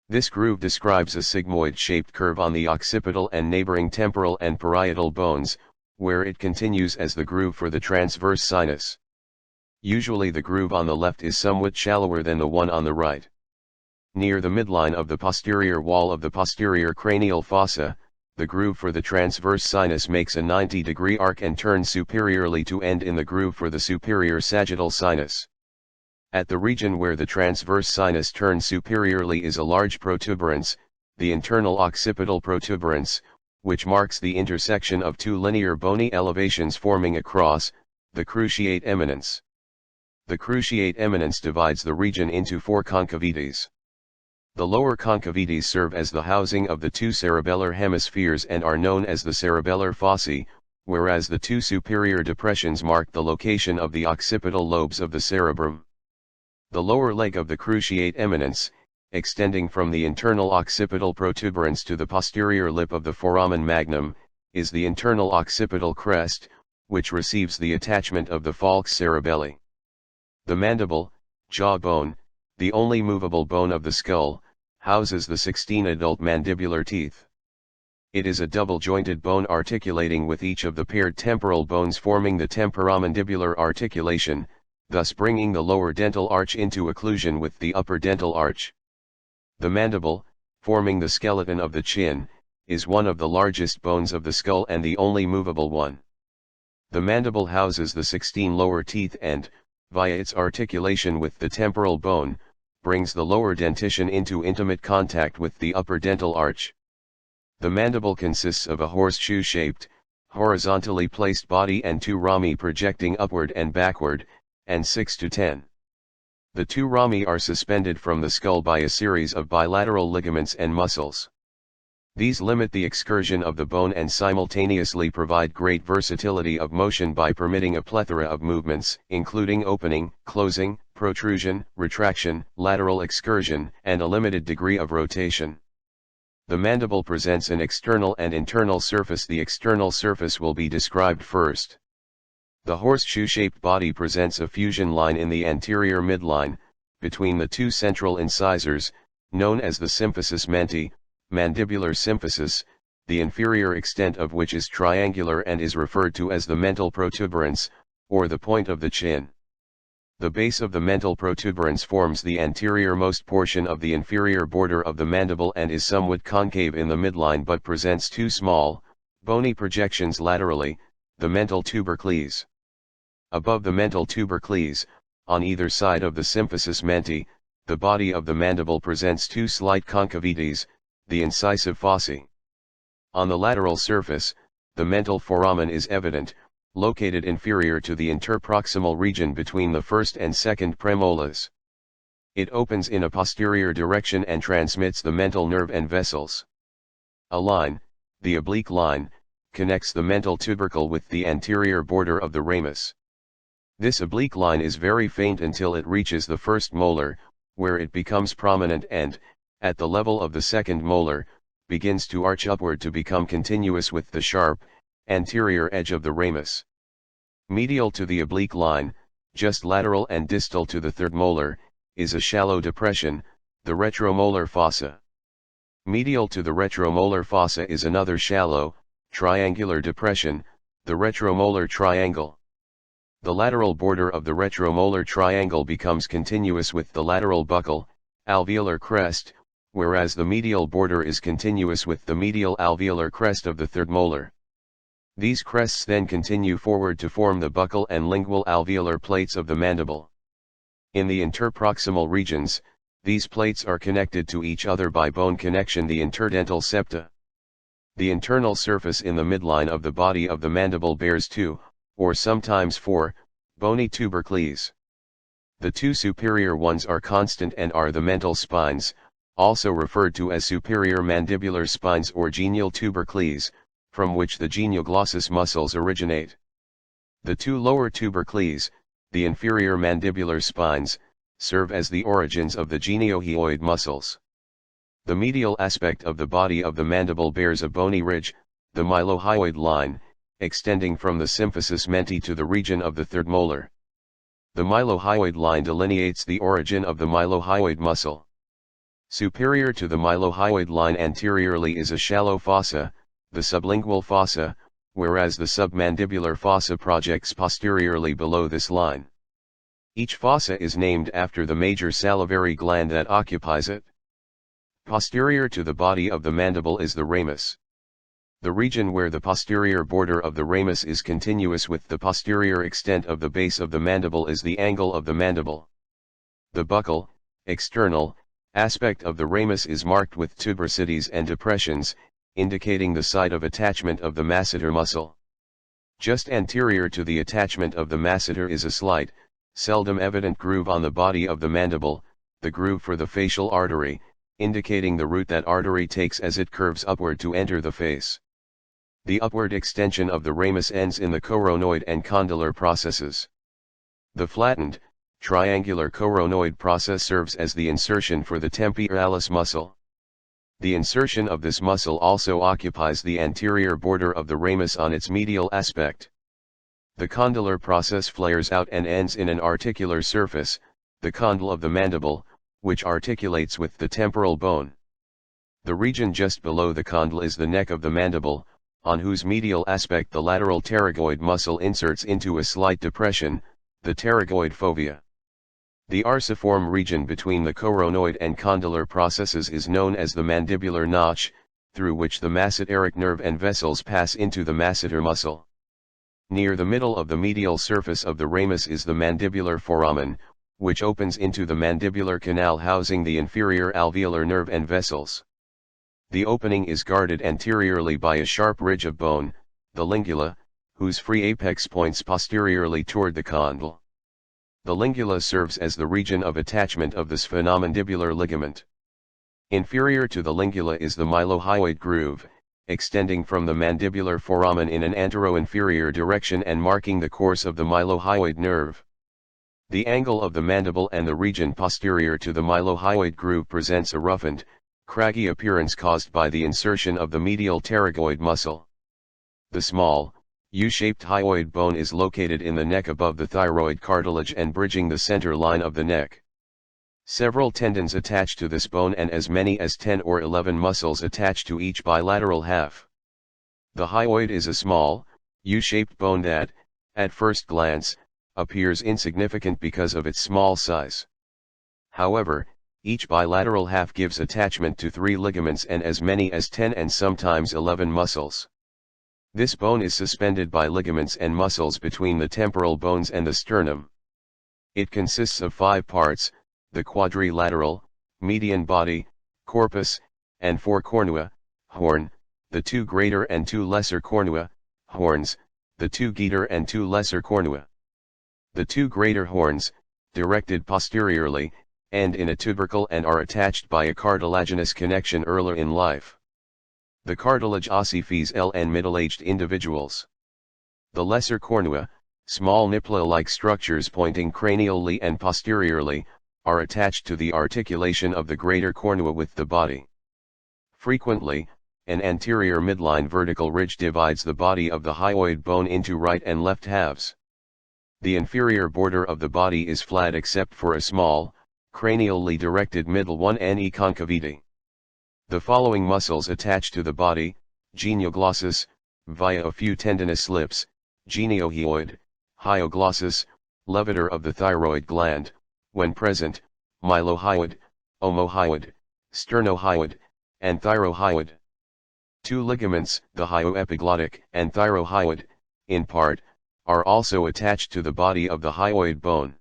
[SPEAKER 1] This groove describes a sigmoid-shaped curve on the occipital and neighboring temporal and parietal bones, where it continues as the groove for the transverse sinus. Usually the groove on the left is somewhat shallower than the one on the right. Near the midline of the posterior wall of the posterior cranial fossa, the groove for the transverse sinus makes a 90-degree arc and turns superiorly to end in the groove for the superior sagittal sinus. At the region where the transverse sinus turns superiorly is a large protuberance, the internal occipital protuberance, which marks the intersection of two linear bony elevations forming a cross, the cruciate eminence. The cruciate eminence divides the region into 4 concavities. The lower concavities serve as the housing of the 2 cerebellar hemispheres and are known as the cerebellar fossae, whereas the 2 superior depressions mark the location of the occipital lobes of the cerebrum. The lower leg of the cruciate eminence, extending from the internal occipital protuberance to the posterior lip of the foramen magnum, is the internal occipital crest, which receives the attachment of the falx cerebelli. The mandible, jaw bone, the only movable bone of the skull, houses the 16 adult mandibular teeth. It is a double-jointed bone articulating with each of the paired temporal bones forming the temporomandibular articulation, thus bringing the lower dental arch into occlusion with the upper dental arch. The mandible, forming the skeleton of the chin, is one of the largest bones of the skull and the only movable one. The mandible houses the 16 lower teeth and, via its articulation with the temporal bone, brings the lower dentition into intimate contact with the upper dental arch. The mandible consists of a horseshoe-shaped, horizontally placed body and 2 rami projecting upward and backward, and 6 to 10. The 2 rami are suspended from the skull by a series of bilateral ligaments and muscles. These limit the excursion of the bone and simultaneously provide great versatility of motion by permitting a plethora of movements, including opening, closing, protrusion, retraction, lateral excursion, and a limited degree of rotation. The mandible presents an external and internal surface. The external surface will be described first. The horseshoe-shaped body presents a fusion line in the anterior midline, between the 2 central incisors, known as the symphysis menti, mandibular symphysis, the inferior extent of which is triangular and is referred to as the mental protuberance, or the point of the chin. The base of the mental protuberance forms the anterior-most portion of the inferior border of the mandible and is somewhat concave in the midline but presents 2 small, bony projections laterally, the mental tubercles. Above the mental tubercles, on either side of the symphysis menti, the body of the mandible presents 2 slight concavities, the incisive fossae. On the lateral surface, the mental foramen is evident, located inferior to the interproximal region between the first and second premolas. It opens in a posterior direction and transmits the mental nerve and vessels. A line, the oblique line, connects the mental tubercle with the anterior border of the ramus. This oblique line is very faint until it reaches the first molar, where it becomes prominent and, at the level of the second molar, begins to arch upward to become continuous with the sharp, anterior edge of the ramus. Medial to the oblique line, just lateral and distal to the third molar, is a shallow depression, the retromolar fossa. Medial to the retromolar fossa is another shallow, triangular depression, the retromolar triangle. The lateral border of the retromolar triangle becomes continuous with the lateral buccal, alveolar crest, whereas the medial border is continuous with the medial alveolar crest of the third molar. These crests then continue forward to form the buccal and lingual alveolar plates of the mandible. In the interproximal regions, these plates are connected to each other by bone connection, the interdental septa. The internal surface in the midline of the body of the mandible bears 2, or sometimes 4, bony tubercles. The two superior ones are constant and are the mental spines, also referred to as superior mandibular spines or genial tubercles, from which the genioglossus muscles originate. The two lower tubercles, the inferior mandibular spines, serve as the origins of the geniohyoid muscles. The medial aspect of the body of the mandible bears a bony ridge, the mylohyoid line, extending from the symphysis menti to the region of the third molar. The mylohyoid line delineates the origin of the mylohyoid muscle. Superior to the mylohyoid line anteriorly is a shallow fossa, the sublingual fossa, whereas the submandibular fossa projects posteriorly below this line. Each fossa is named after the major salivary gland that occupies it. Posterior to the body of the mandible is the ramus. The region where the posterior border of the ramus is continuous with the posterior extent of the base of the mandible is the angle of the mandible. The buccal, external, aspect of the ramus is marked with tuberosities and depressions, indicating the site of attachment of the masseter muscle. Just anterior to the attachment of the masseter is a slight, seldom evident groove on the body of the mandible, the groove for the facial artery, indicating the route that artery takes as it curves upward to enter the face. The upward extension of the ramus ends in the coronoid and condylar processes. The flattened, triangular coronoid process serves as the insertion for the temporalis muscle. The insertion of this muscle also occupies the anterior border of the ramus on its medial aspect. The condylar process flares out and ends in an articular surface, the condyle of the mandible, which articulates with the temporal bone. The region just below the condyle is the neck of the mandible, on whose medial aspect the lateral pterygoid muscle inserts into a slight depression, the pterygoid fovea. The arciform region between the coronoid and condylar processes is known as the mandibular notch, through which the masseteric nerve and vessels pass into the masseter muscle. Near the middle of the medial surface of the ramus is the mandibular foramen, which opens into the mandibular canal housing the inferior alveolar nerve and vessels. The opening is guarded anteriorly by a sharp ridge of bone, the lingula, whose free apex points posteriorly toward the condyle. The lingula serves as the region of attachment of the sphenomandibular ligament. Inferior to the lingula is the mylohyoid groove, extending from the mandibular foramen in an antero-inferior direction and marking the course of the mylohyoid nerve. The angle of the mandible and the region posterior to the mylohyoid groove presents a roughened, craggy appearance caused by the insertion of the medial pterygoid muscle. The small, U-shaped hyoid bone is located in the neck above the thyroid cartilage and bridging the center line of the neck. Several tendons attach to this bone and as many as 10 or 11 muscles attach to each bilateral half. The hyoid is a small, U-shaped bone that, at first glance, appears insignificant because of its small size. However, each bilateral half gives attachment to 3 ligaments and as many as 10 and sometimes 11 muscles. This bone is suspended by ligaments and muscles between the temporal bones and the sternum. It consists of 5 parts, the quadrilateral, median body, corpus, and 4 cornua, horn, the 2 greater and 2 lesser cornua, horns, the 2 greater and 2 lesser cornua. The 2 greater horns, directed posteriorly, end in a tubercle and are attached by a cartilaginous connection earlier in life. The cartilage ossifies in middle-aged individuals. The lesser cornua, small nipple-like structures pointing cranially and posteriorly, are attached to the articulation of the greater cornua with the body. Frequently, an anterior midline vertical ridge divides the body of the hyoid bone into right and left halves. The inferior border of the body is flat except for a small, cranially directed middle one and concavity. The following muscles attach to the body: genioglossus, via a few tendinous lips, geniohyoid, hyoglossus, levator of the thyroid gland, when present, mylohyoid, omohyoid, sternohyoid, and thyrohyoid. 2 ligaments, the hyoepiglottic and thyrohyoid, in part, are also attached to the body of the hyoid bone.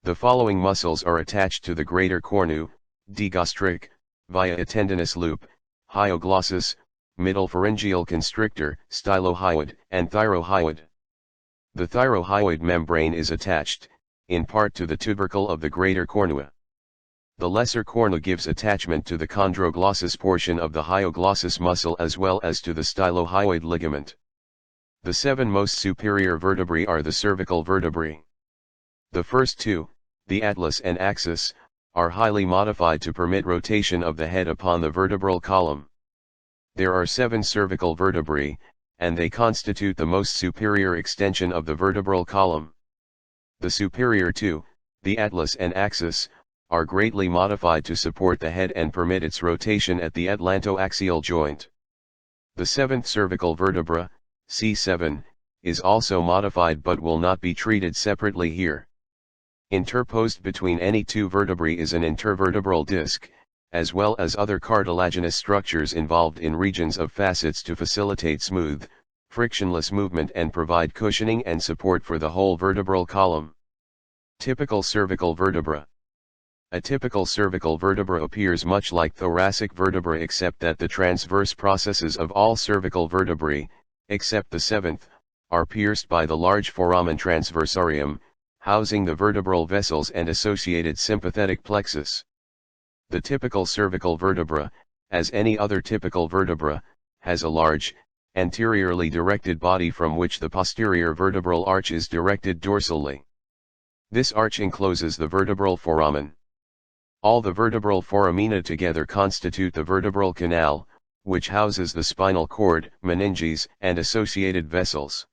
[SPEAKER 1] The following muscles are attached to the greater cornu, digastric, via a tendinous loop: hyoglossus, middle pharyngeal constrictor, stylohyoid, and thyrohyoid. The thyrohyoid membrane is attached, in part to the tubercle of the greater cornua. The lesser cornua gives attachment to the chondroglossus portion of the hyoglossus muscle as well as to the stylohyoid ligament. The 7 most superior vertebrae are the cervical vertebrae. The first 2, the atlas and axis, are highly modified to permit rotation of the head upon the vertebral column. There are 7 cervical vertebrae, and they constitute the most superior extension of the vertebral column. The superior 2, the atlas and axis, are greatly modified to support the head and permit its rotation at the atlantoaxial joint. The 7th cervical vertebra, C7, is also modified but will not be treated separately here. Interposed between any 2 vertebrae is an intervertebral disc, as well as other cartilaginous structures involved in regions of facets to facilitate smooth, frictionless movement and provide cushioning and support for the whole vertebral column. Typical cervical vertebra. A typical cervical vertebra appears much like thoracic vertebra except that the transverse processes of all cervical vertebrae, except the 7th, are pierced by the large foramen transversarium, housing the vertebral vessels and associated sympathetic plexus. The typical cervical vertebra, as any other typical vertebra, has a large, anteriorly directed body from which the posterior vertebral arch is directed dorsally. This arch encloses the vertebral foramen. All the vertebral foramina together constitute the vertebral canal, which houses the spinal cord, meninges, and associated vessels.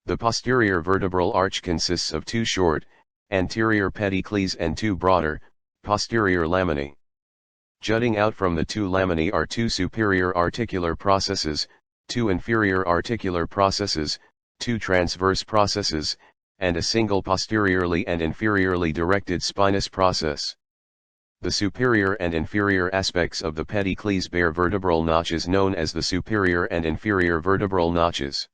[SPEAKER 1] The posterior vertebral arch consists of 2 short, anterior pedicles and 2 broader, posterior laminae. Jutting out from the 2 laminae are 2 superior articular processes, 2 inferior articular processes, 2 transverse processes, and a single posteriorly and inferiorly directed spinous process. The superior and inferior aspects of the pedicles bear vertebral notches known as the superior and inferior vertebral notches.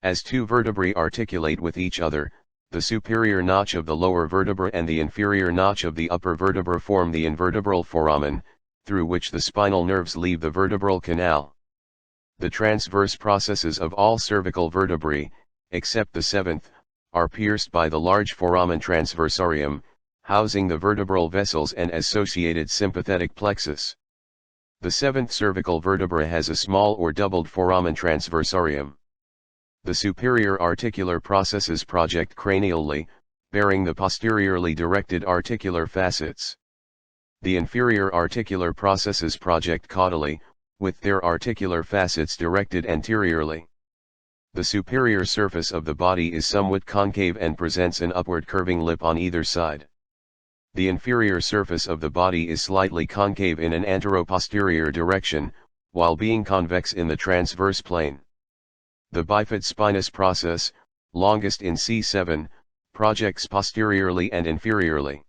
[SPEAKER 1] As 2 vertebrae articulate with each other, the superior notch of the lower vertebra and the inferior notch of the upper vertebra form the invertebral foramen, through which the spinal nerves leave the vertebral canal. The transverse processes of all cervical vertebrae, except the 7th, are pierced by the large foramen transversarium, housing the vertebral vessels and associated sympathetic plexus. The 7th cervical vertebra has a small or doubled foramen transversarium. The superior articular processes project cranially, bearing the posteriorly directed articular facets. The inferior articular processes project caudally, with their articular facets directed anteriorly. The superior surface of the body is somewhat concave and presents an upward curving lip on either side. The inferior surface of the body is slightly concave in an antero-posterior direction, while being convex in the transverse plane. The bifid spinous process, longest in C7, projects posteriorly and inferiorly.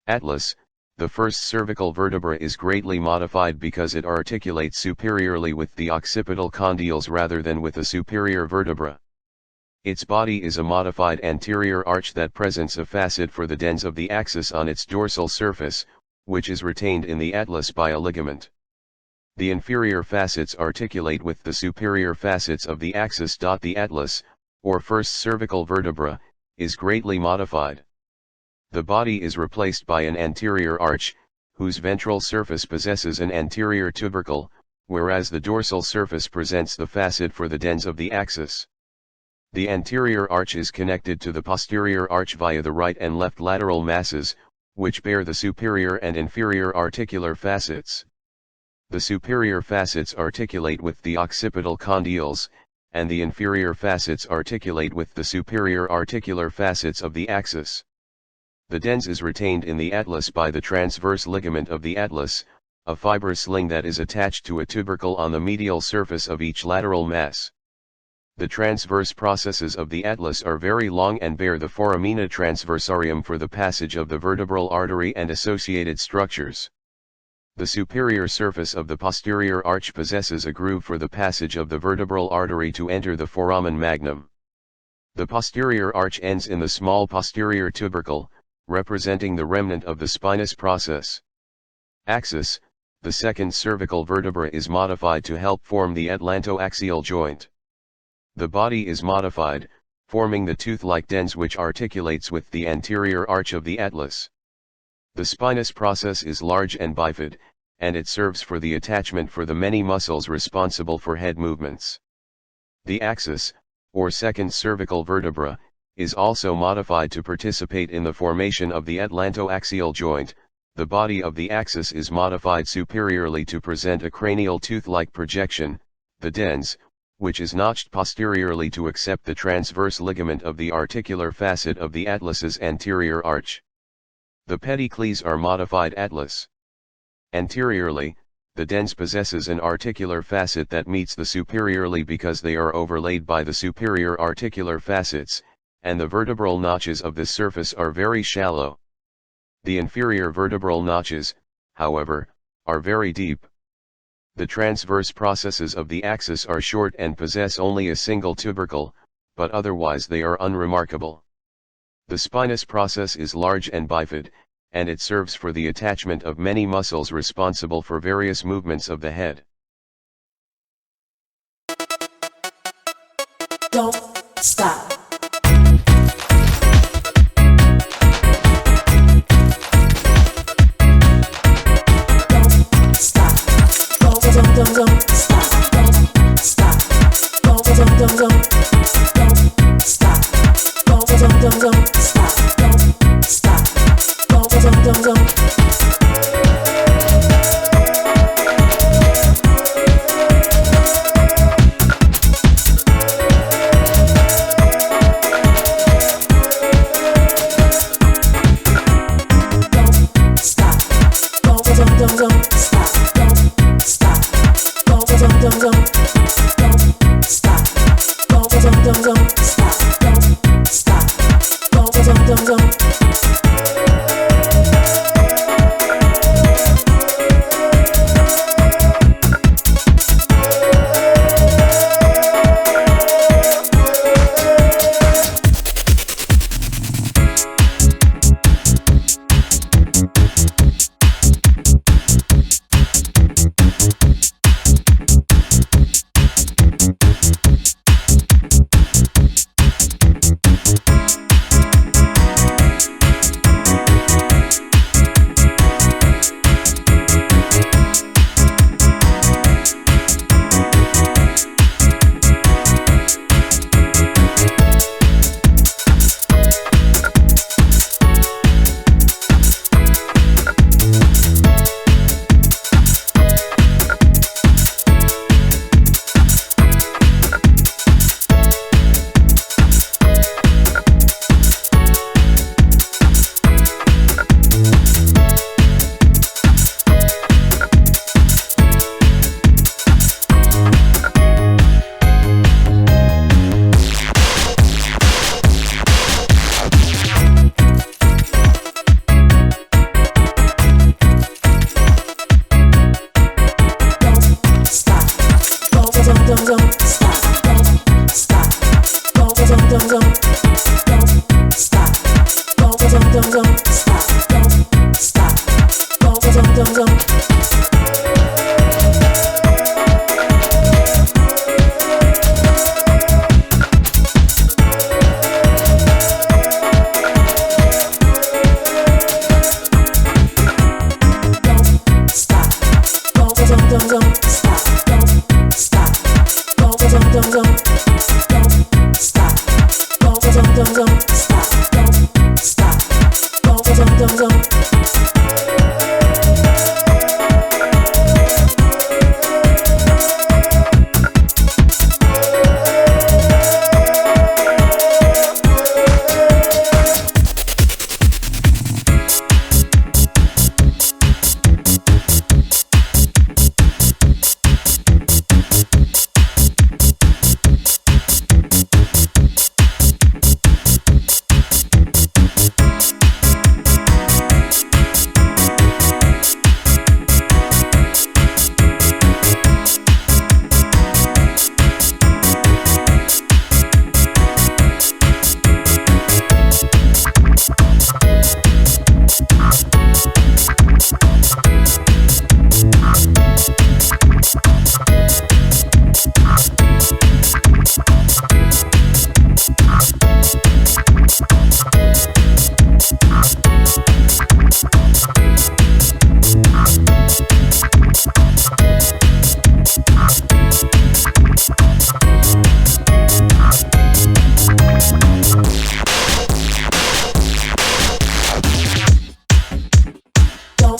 [SPEAKER 1] Atlas, the first cervical vertebra, is greatly modified because it articulates superiorly with the occipital condyles rather than with the superior vertebra. Its body is a modified anterior arch that presents a facet for the dens of the axis on its dorsal surface, which is retained in the atlas by a ligament. The inferior facets articulate with the superior facets of the axis. The atlas, or first cervical vertebra, is greatly modified. The body is replaced by an anterior arch, whose ventral surface possesses an anterior tubercle, whereas the dorsal surface presents the facet for the dens of the axis. The anterior arch is connected to the posterior arch via the right and left lateral masses, which bear the superior and inferior articular facets. The superior facets articulate with the occipital condyles, and the inferior facets articulate with the superior articular facets of the axis. The dens is retained in the atlas by the transverse ligament of the atlas, a fiber sling that is attached to a tubercle on the medial surface of each lateral mass. The transverse processes of the atlas are very long and bear the foramina transversarium for the passage of the vertebral artery and associated structures. The superior surface of the posterior arch possesses a groove for the passage of the vertebral artery to enter the foramen magnum. The posterior arch ends in the small posterior tubercle, representing the remnant of the spinous process. Axis, the second cervical vertebra, is modified to help form the atlantoaxial joint. The body is modified, forming the tooth-like dens which articulates with the anterior arch of the atlas. The spinous process is large and bifid, and it serves for the attachment for the many muscles responsible for head movements. The axis, or second cervical vertebra, is also modified to participate in the formation of the atlantoaxial joint. The body of the axis is modified superiorly to present a cranial tooth-like projection, the dens, which is notched posteriorly to accept the transverse ligament of the articular facet of the atlas's anterior arch. The pedicles are modified atlas. Anteriorly, the dens possesses an articular facet that meets the superiorly because they are overlaid by the superior articular facets, and the vertebral notches of this surface are very shallow. The inferior vertebral notches, however, are very deep. The transverse processes of the axis are short and possess only a single tubercle, but otherwise they are unremarkable. The spinous process is large and bifid, and it serves for the attachment of many muscles responsible for various movements of the head.
[SPEAKER 2] Don't stop. Don't stop. Don't stop. Don't stop. Don't stop. Don't stop. Don't stop. Don't.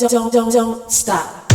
[SPEAKER 2] don't stop.